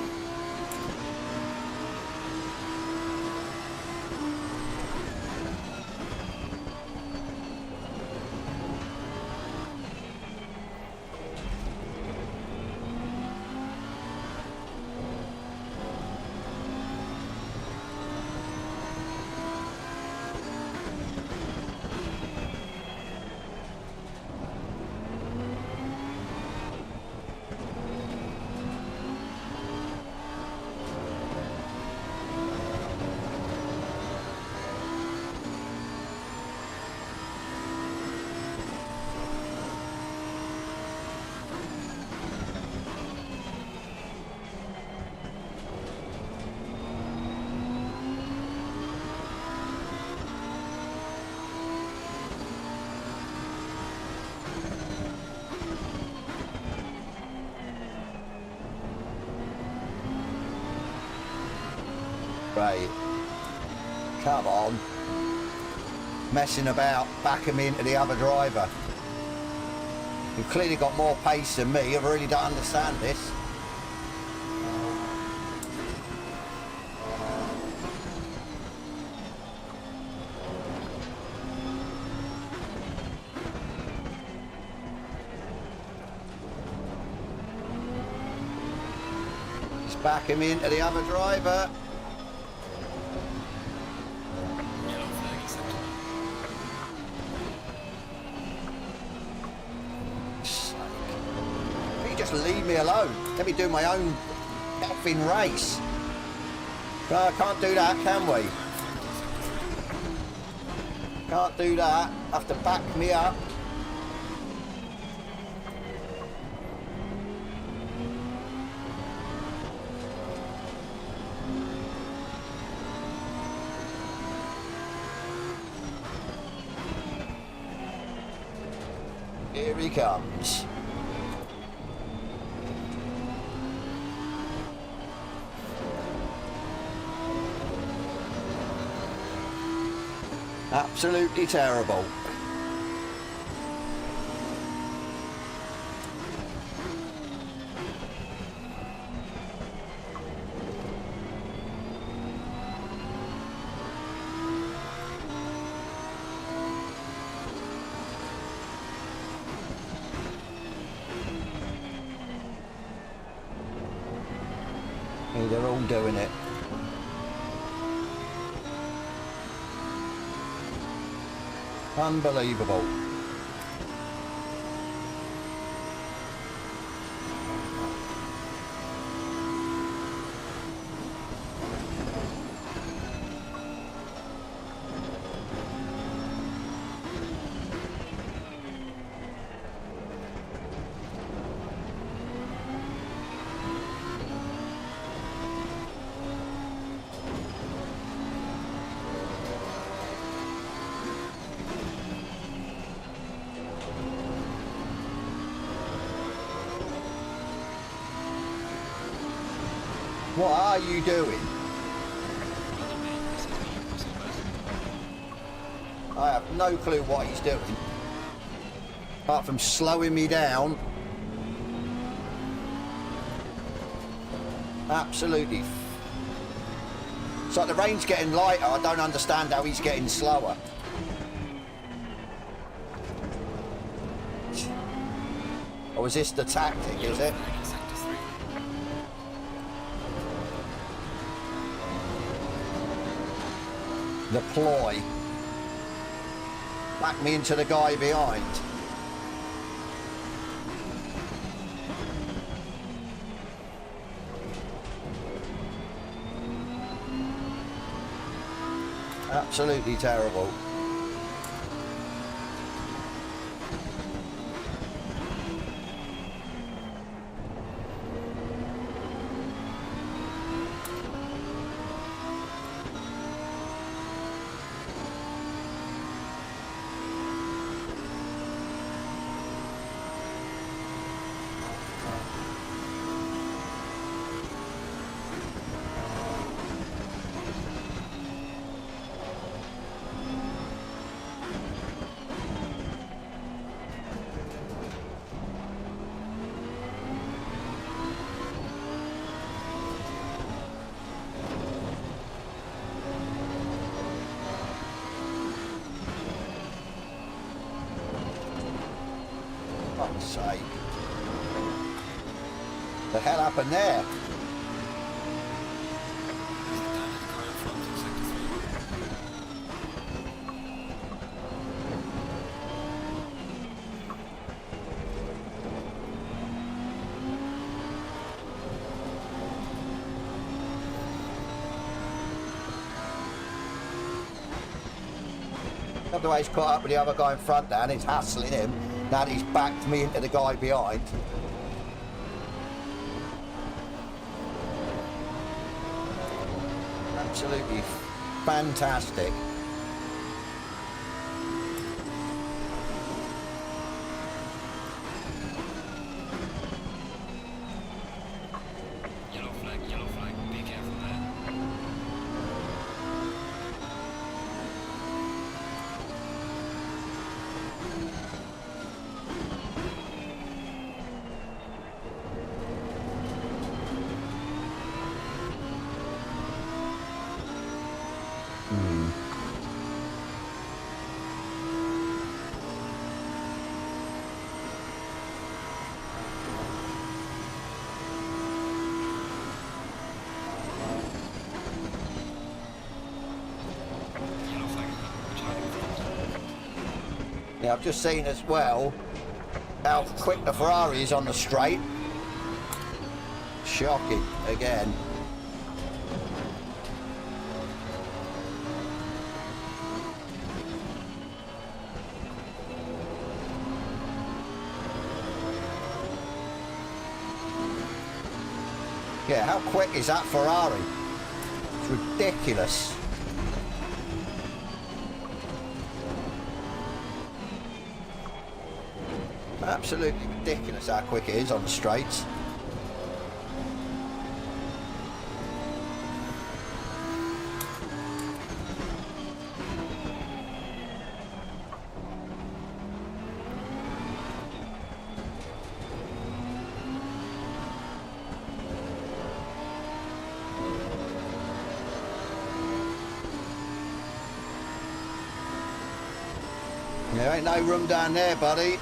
Speaker 1: Right. Come on. Messing about, backing me into the other driver. You've clearly got more pace than me. I really don't understand this. He's backing me into the other driver.
Speaker 2: Yellow flag in sector 1.
Speaker 1: Can you just leave me alone? Let me do my own effing race. No, I can't do that, can we? Can't do that. Have to back me up. Here he comes. Absolutely terrible. Hey, they're all doing it. Unbelievable. What are you doing?
Speaker 2: Follow me. This is me. What's your person?
Speaker 1: I have no clue what he's doing. Apart from slowing me down. Absolutely. It's like the rain's getting lighter. I don't understand how he's getting slower. Or is this the tactic, is it?
Speaker 2: Flag in sector 3.
Speaker 1: The ploy. Back me into the guy behind. Absolutely terrible. Fuck's sake. The hell happened there?
Speaker 2: Down at the car in front in sector 3.
Speaker 1: Not the way he's caught up with the other guy in front there and he's hassling him. Now that he's backed me into the guy behind. Absolutely fantastic.
Speaker 2: Yellow flag, be careful there. Yellow flag, Charlie in front.
Speaker 1: Yeah, I've just seen as well how quick the Ferrari is on the straight. Shocking again. Yeah, how quick is that Ferrari? It's ridiculous. Absolutely ridiculous how quick it is on the straights. There ain't no room down there, buddy.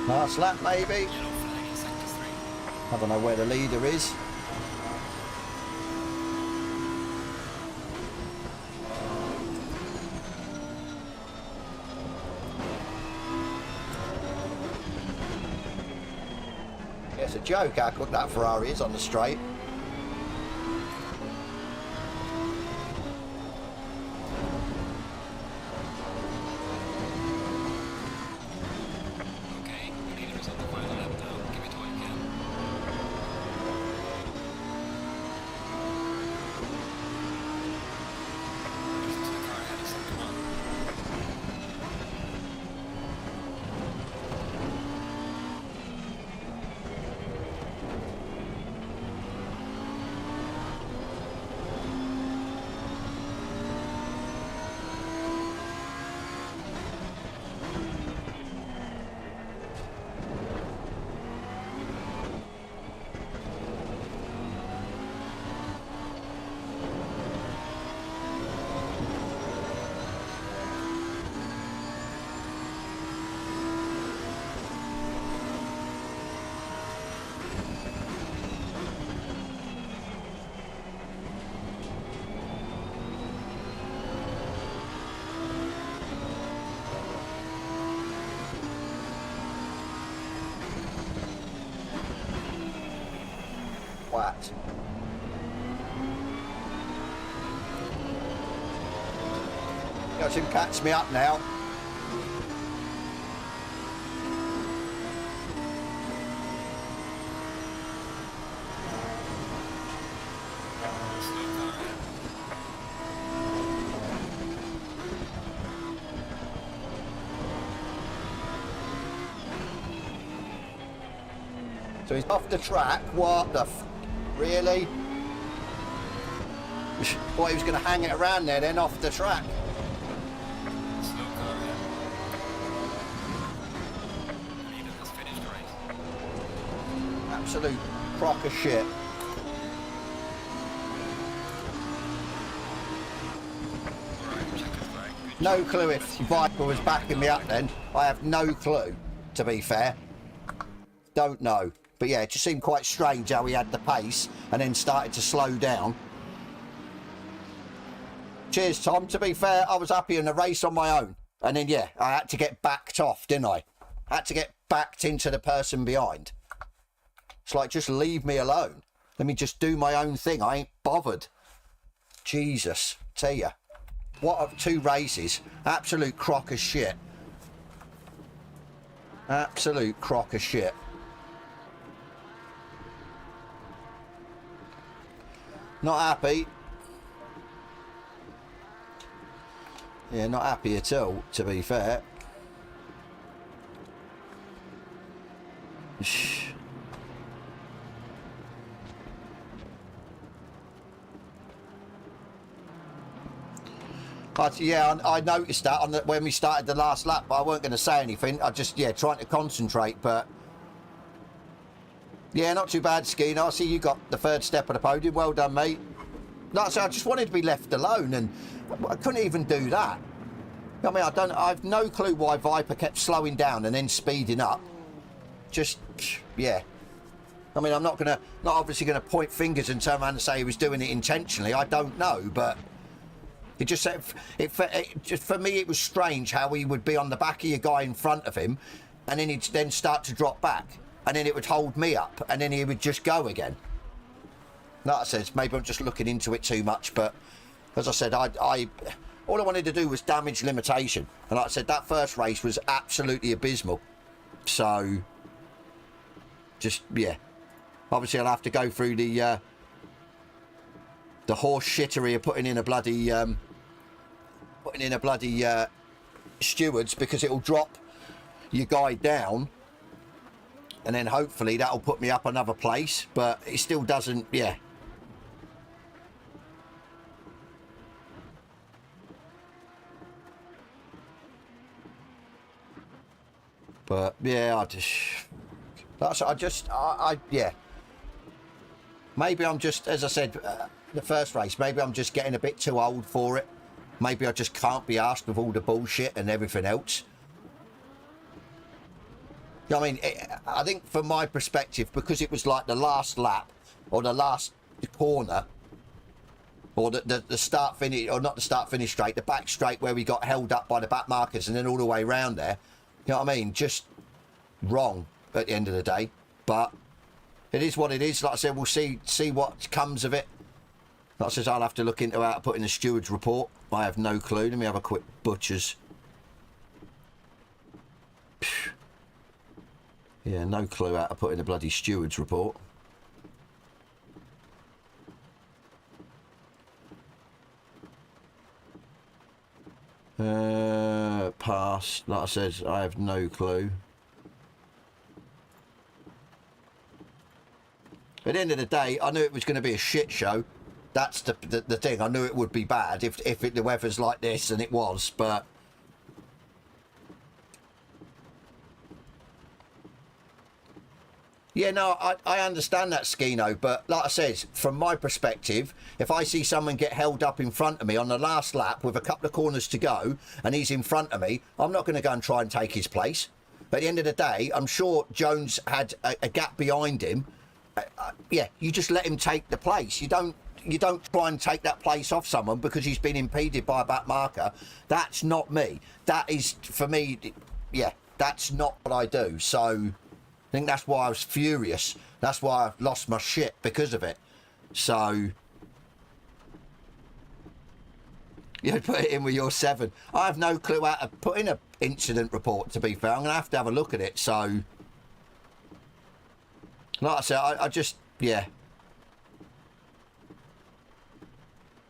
Speaker 1: Last lap, maybe.
Speaker 2: Yellow flag in sector 3.
Speaker 1: I don't know where the leader is. Yeah, it's a joke how quick that Ferrari is on the straight. twat. Got him catch me up now. So he's off the track. What the f... Really? Boy, he was going to hang it around there then off the track.
Speaker 2: Slow car, yeah. Leader has finished the race.
Speaker 1: Absolute crock of shit.
Speaker 2: Alright, check his flag. Good
Speaker 1: No
Speaker 2: job.
Speaker 1: clue if Viper was backing me up then. I have no clue, to be fair. Don't know. But yeah, it just seemed quite strange how he had the pace and then started to slow down. Cheers, Tom. To be fair, I was happy in the race on my own. And then, yeah, I had to get backed off, didn't I? Had to get backed into the person behind. It's like, just leave me alone. Let me just do my own thing. I ain't bothered. Jesus, tell ya. What 2 races. Absolute crock of shit. Absolute crock of shit. Not happy. Yeah, not happy at all, to be fair. Yeah, I noticed that on when we started the last lap, but I weren't going to say anything. I just, yeah, trying to concentrate, but... Yeah, not too bad, Skeeno. I see you got the 3rd step of the podium. Well done, mate. No, so I just wanted to be left alone, and I couldn't even do that. I mean, I've no clue why Viper kept slowing down and then speeding up. Just, yeah. I mean, I'm not obviously gonna point fingers and turn around and say he was doing it intentionally. I don't know, but it just said, for me, it was strange how he would be on the back of your guy in front of him, and then he'd then start to drop back, and then it would hold me up, and then he would just go again. Like I said, maybe I'm just looking into it too much, but as I said, all I wanted to do was damage limitation, and like I said, that first race was absolutely abysmal. So, just, yeah. Obviously, I'll have to go through the horse shittery of putting in a bloody stewards, because it'll drop your guy down, and then hopefully that'll put me up another place, but it still doesn't, yeah. But yeah, yeah. Maybe I'm just, as I said, the first race, maybe I'm just getting a bit too old for it. Maybe I just can't be asked with all the bullshit and everything else. I mean, I think from my perspective, because it was like the last lap or the last corner, or the start finish, or not the start finish straight, the back straight where we got held up by the back markers and then all the way around there. You know what I mean? Just wrong at the end of the day. But it is what it is. Like I said, we'll see what comes of it. Like I said, I'll have to look into how to put in a steward's report. I have no clue. Let me have a quick butcher's. Yeah, no clue how to put in a bloody steward's report. Pass. Like I said, I have no clue. At the end of the day, I knew it was going to be a shit show. That's the thing. I knew it would be bad if the weather's like this, and it was, but... Yeah, no, I understand that, Skeeno, but like I said, from my perspective, if I see someone get held up in front of me on the last lap with a couple of corners to go and he's in front of me, I'm not going to go and try and take his place. But at the end of the day, I'm sure Jones had a gap behind him. Yeah, you just let him take the place. You don't try and take that place off someone because he's been impeded by a back marker. That's not me. That is, for me, yeah, that's not what I do. So... think that's why I was furious. That's why I lost my shit because of it. So, you put it in with your 7. I have no clue how to put in an incident report, to be fair. I'm going to have a look at it. So, like I said, I just, yeah.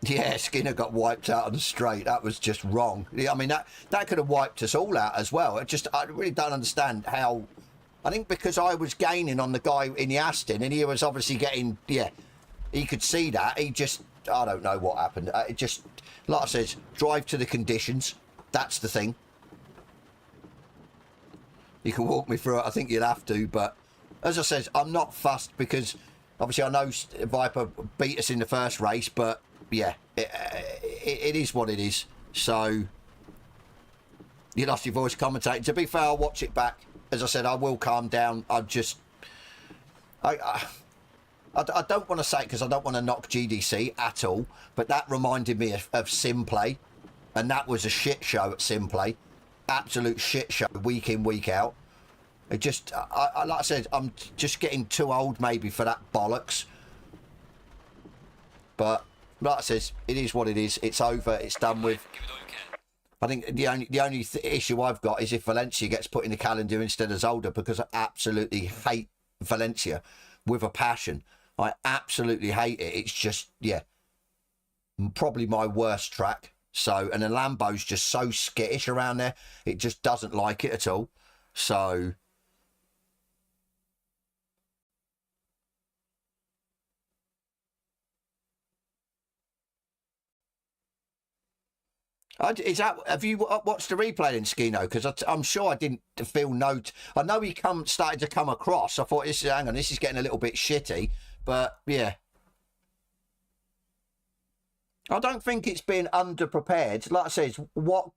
Speaker 1: Yeah, Skinner got wiped out on the straight. That was just wrong. I mean, that could have wiped us all out as well. I really don't understand how. I think because I was gaining on the guy in the Aston, and he was obviously getting, yeah, he could see that. He just, I don't know what happened. It just, like I said, drive to the conditions. That's the thing. You can walk me through it. I think you'll have to, but as I said, I'm not fussed because obviously I know Viper beat us in the first race, but yeah, it is what it is. So you lost your voice commentating. To be fair, I'll watch it back. As I said, I will calm down. I don't want to say it because I don't want to knock GDC at all, but that reminded me of Simplay, and that was a shit show at Simplay. Absolute shit show, week in, week out. It just, like I said, I'm just getting too old maybe for that bollocks. But like I said, it is what it is. It's over. It's done with. I think the only issue I've got is if Valencia gets put in the calendar instead of Zolder, because I absolutely hate Valencia with a passion. I absolutely hate it. It's just, yeah, probably my worst track. So, and the Lambo's just so skittish around there. It just doesn't like it at all. So, have you watched the replay in Skino? Because I'm sure I didn't feel I know he started to come across. I thought, hang on, this is getting a little bit shitty. But yeah, I don't think it's been underprepared. Like I said, what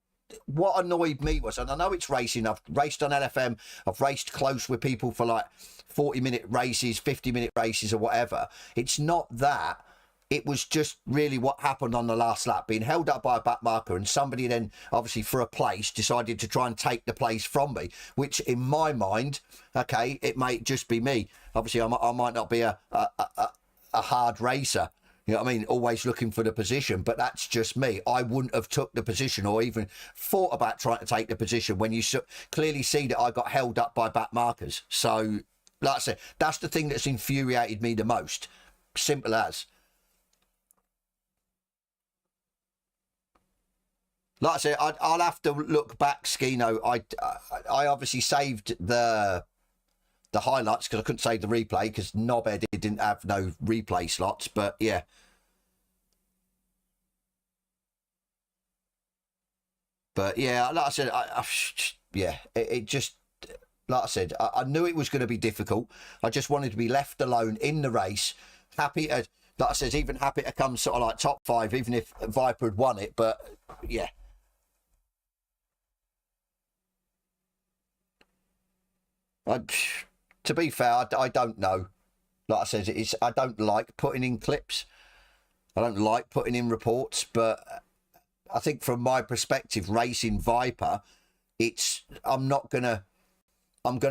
Speaker 1: annoyed me was, and I know it's racing. I've raced on LFM. I've raced close with people for like 40-minute races, 50-minute races, or whatever. It's not that. It was just really what happened on the last lap, being held up by a back marker, and somebody then, obviously for a place, decided to try and take the place from me, which in my mind, okay, it might just be me. Obviously, I might not be a hard racer, you know what I mean, always looking for the position, but that's just me. I wouldn't have took the position or even thought about trying to take the position when you clearly see that I got held up by back markers. So, like I said, that's the thing that's infuriated me the most. Simple as. Like I said, I'll have to look back, Skino. I obviously saved the highlights because I couldn't save the replay because Knobhead didn't have no replay slots. But yeah, like I said, yeah, it just, like I said, I knew it was going to be difficult. I just wanted to be left alone in the race. Happy to, like I said, even happy to come sort of like top 5, even if Viper had won it. But yeah. To be fair, I don't know. Like I said, I don't like putting in clips. I don't like putting in reports, but I think from my perspective, racing Viper, I'm gonna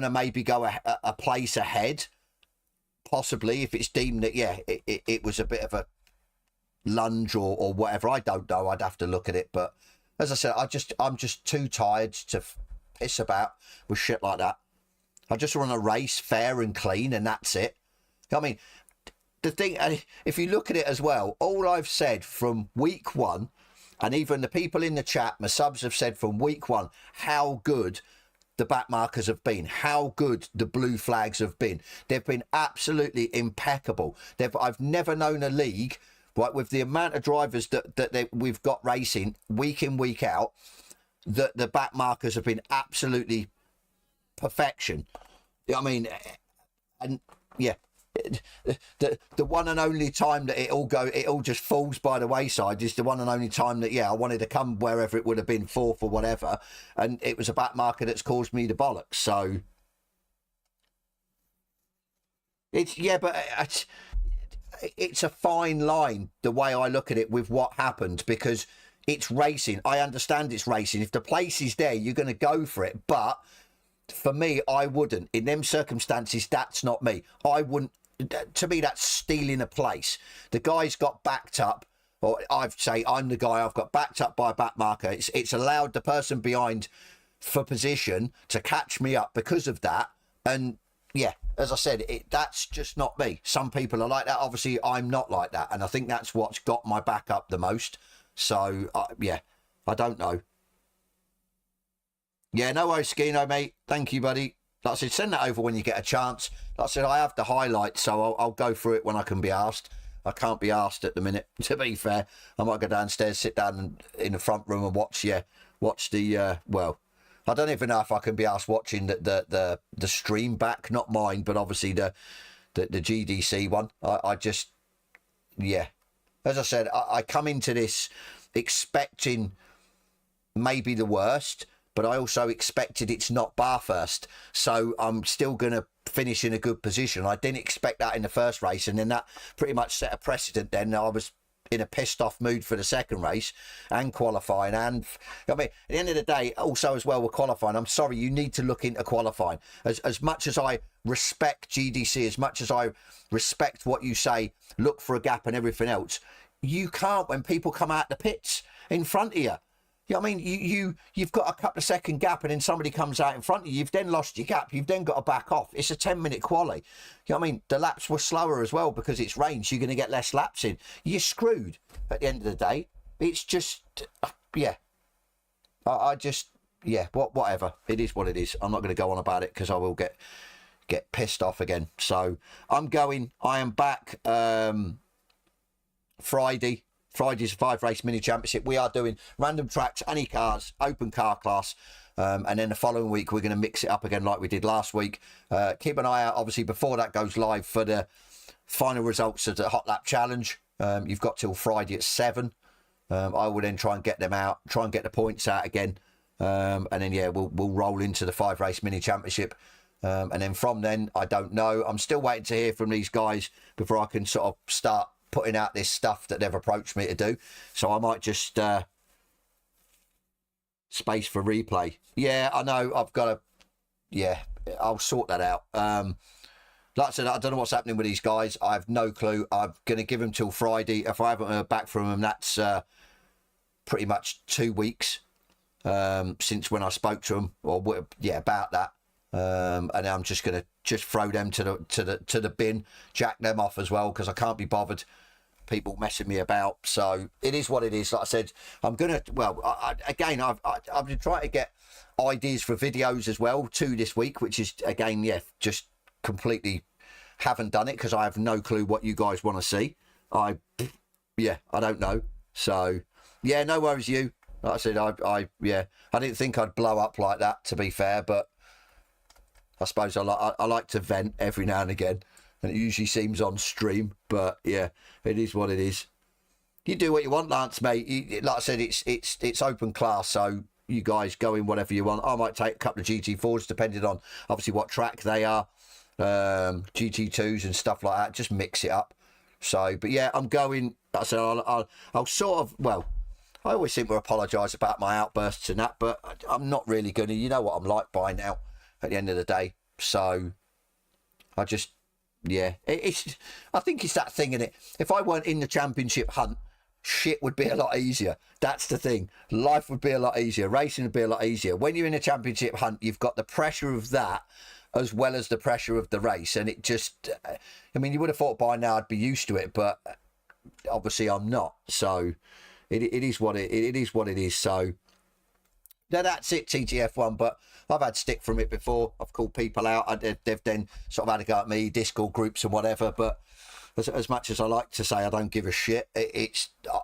Speaker 1: maybe go a place ahead, possibly if it's deemed that, yeah, it was a bit of a lunge or whatever. I don't know. I'd have to look at it, but as I said, I'm just too tired to piss about with shit like that. I just run a race fair and clean, and that's it. I mean, the thing, if you look at it as well, all I've said from week 1, and even the people in the chat, my subs, have said from week 1 how good the back markers have been, how good the blue flags have been. They've been absolutely impeccable. I've never known a league, right, with the amount of drivers that we've got racing week in, week out, that the back markers have been absolutely perfection. I mean, and yeah, the one and only time that it all just falls by the wayside is the one and only time that, yeah, I wanted to come wherever it would have been 4th or whatever, and it was a back marker that's caused me the bollocks. So it's, yeah, but it's a fine line the way I look at it with what happened, because it's racing. I understand it's racing. If the place is there, you're going to go for it, but for me, I wouldn't. In them circumstances, that's not me. I wouldn't. To me, that's stealing a place. The guy's got backed up, or I'd say I'm the guy, I've got backed up by a back marker. It's allowed the person behind for position to catch me up because of that. And yeah, as I said, that's just not me. Some people are like that. Obviously, I'm not like that. And I think that's what's got my back up the most. So, yeah, I don't know. Yeah, no worries, Skino, mate. Thank you, buddy. Like I said, send that over when you get a chance. Like I said, I have the highlights, so I'll go through it when I can be asked. I can't be asked at the minute, to be fair. I might go downstairs, sit down in the front room and watch the, well, I don't even know if I can be asked watching the stream back, not mine, but obviously the GDC one. I just, yeah. As I said, I come into this expecting maybe the worst, but I also expected it's not bar first. So I'm still going to finish in a good position. I didn't expect that in the first race, and then that pretty much set a precedent. Then I was in a pissed off mood for the second race and qualifying. And I mean, at the end of the day, also as well with qualifying, I'm sorry, you need to look into qualifying. As much as I respect GDC, as much as I respect what you say, look for a gap and everything else, you can't when people come out the pits in front of you. You know what I mean? You've got a couple of second gap and then somebody comes out in front of you. You've then lost your gap. You've then got to back off. It's a 10-minute quali. You know what I mean? The laps were slower as well because it's rain. So you're going to get less laps in. You're screwed at the end of the day. It's just, yeah. I just, yeah, whatever. It is what it is. I'm not going to go on about it because I will get pissed off again. So I'm going. I am back Friday. Friday's 5-race mini championship. We are doing random tracks, any cars, open car class, and then the following week we're going to mix it up again like we did last week. Keep an eye out, obviously, before that goes live for the final results of the Hot Lap Challenge. You've got till Friday at 7. I will then try and get them out, try and get the points out again, and then yeah, we'll roll into the 5-race mini championship. And then from then, I don't know. I'm still waiting to hear from these guys before I can sort of start putting out this stuff that they've approached me to do. So I might just space for replay. Yeah, I know. I've got to, yeah, I'll sort that out. Like I said, I don't know what's happening with these guys. I have no clue. I'm going to give them till Friday. If I haven't heard back from them, that's pretty much 2 weeks since when I spoke to them, or yeah, about that. And I'm just going to throw them to the bin, jack them off as well, because I can't be bothered people messing me about. So it is what it is. Like I said, I'm gonna, well, again, I've been trying to get ideas for videos as well too this week, which is again, yeah, just completely haven't done it because I have no clue what you guys want to see. Yeah, I don't know. So yeah, no worries, you. Like I said, yeah, I didn't think I'd blow up like that, to be fair, but I suppose I like to vent every now and again, and it usually seems on stream. But yeah, it is what it is. You do what you want, Lance, mate. Like I said, it's open class, so you guys go in whatever you want. I might take a couple of GT4s, depending on obviously what track they are, GT2s and stuff like that. Just mix it up. So, but yeah, I'm going. Like I said, I'll sort of, well, I always seem to apologise about my outbursts and that, but I'm not really going to. You know what I'm like by now. At the end of the day, so I just, yeah, I think it's that thing in it. If I weren't in the championship hunt, shit would be a lot easier. That's the thing. Life would be a lot easier. Racing would be a lot easier. When you're in a championship hunt, you've got the pressure of that as well as the pressure of the race, and it just, I mean, you would have thought by now I'd be used to it, but obviously I'm not. So it is what it is. What it is. So. Now that's it, TTF1, but I've had stick from it before. I've called people out. They've then sort of had a go at me, Discord groups and whatever, but as much as I like to say I don't give a shit,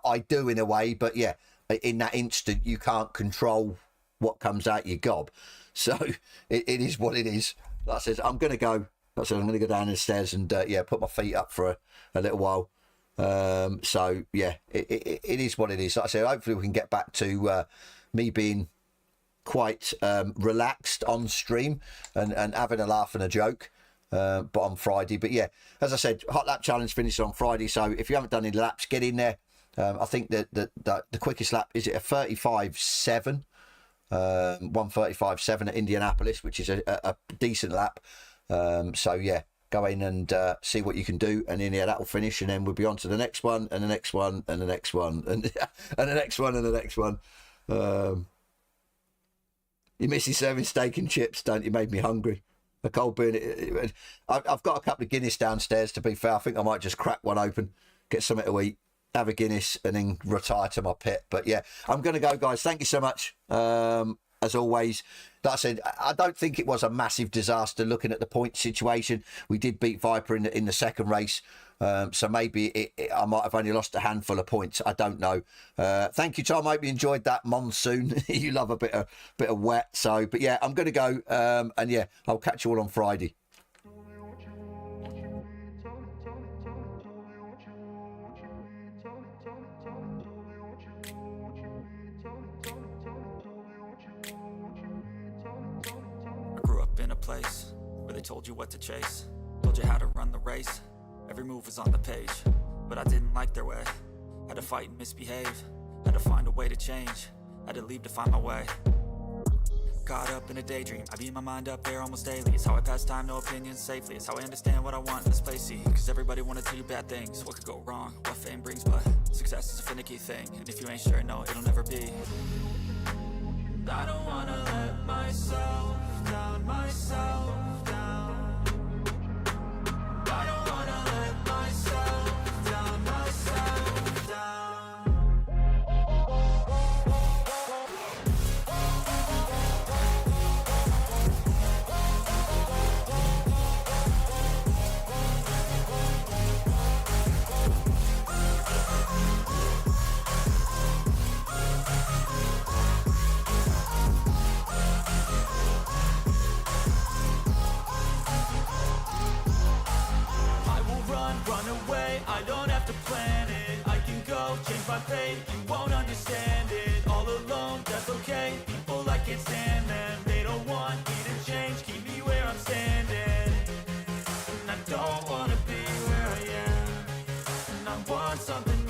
Speaker 1: I do in a way, but yeah, in that instant, you can't control what comes out your gob. So it is what it is. Like I said, I'm going to go. Like I said, I'm going to go down the stairs and, yeah, put my feet up for a little while. So, yeah, it is what it is. Like I said, hopefully we can get back to me being quite relaxed on stream and having a laugh and a joke, but on Friday. But yeah, as I said, Hot Lap Challenge finishes on Friday, so if you haven't done any laps, get in there. I think that the quickest lap is it a 35.7, 1:35.7 at Indianapolis, which is a decent lap. So yeah, go in and see what you can do, and then yeah, that'll finish, and then we'll be on to the next one, and the next one, and the next one, and and the next one, and the next one. You miss your serving steak and chips, don't you? Made me hungry. A cold beer. I've got a couple of Guinness downstairs, to be fair. I think I might just crack one open, get something to eat, have a Guinness, and then retire to my pit. But yeah, I'm going to go, guys. Thank you so much. As always, like I said, I don't think it was a massive disaster looking at the point situation. We did beat Viper in the second race. So maybe I might have only lost a handful of points. I don't know. Thank you, Tom. I hope you enjoyed that monsoon. You love a bit of wet. So, but yeah, I'm going to go. And yeah, I'll catch you all on Friday.
Speaker 3: I grew up in a place where they told you what to chase, told you how to run the race. Every move was on the page, but I didn't like their way. Had to fight and misbehave, had to find a way to change, had to leave to find my way. Caught up in a daydream, I beat my mind up there almost daily. It's how I pass time, no opinions safely. It's how I understand what I want in this place, see. Cause everybody wanna tell you bad things, what could go wrong, what fame brings. But success is a finicky thing, and if you ain't sure, no, it'll never be. I don't wanna let myself down, myself down. I don't wanna let myself down, myself down. Run away, I don't have to plan it. I can go change my fate, you won't understand it. All alone, that's okay. People, I can't stand them. They don't want me to change, keep me where I'm standing. And I don't wanna be where I am. And I want something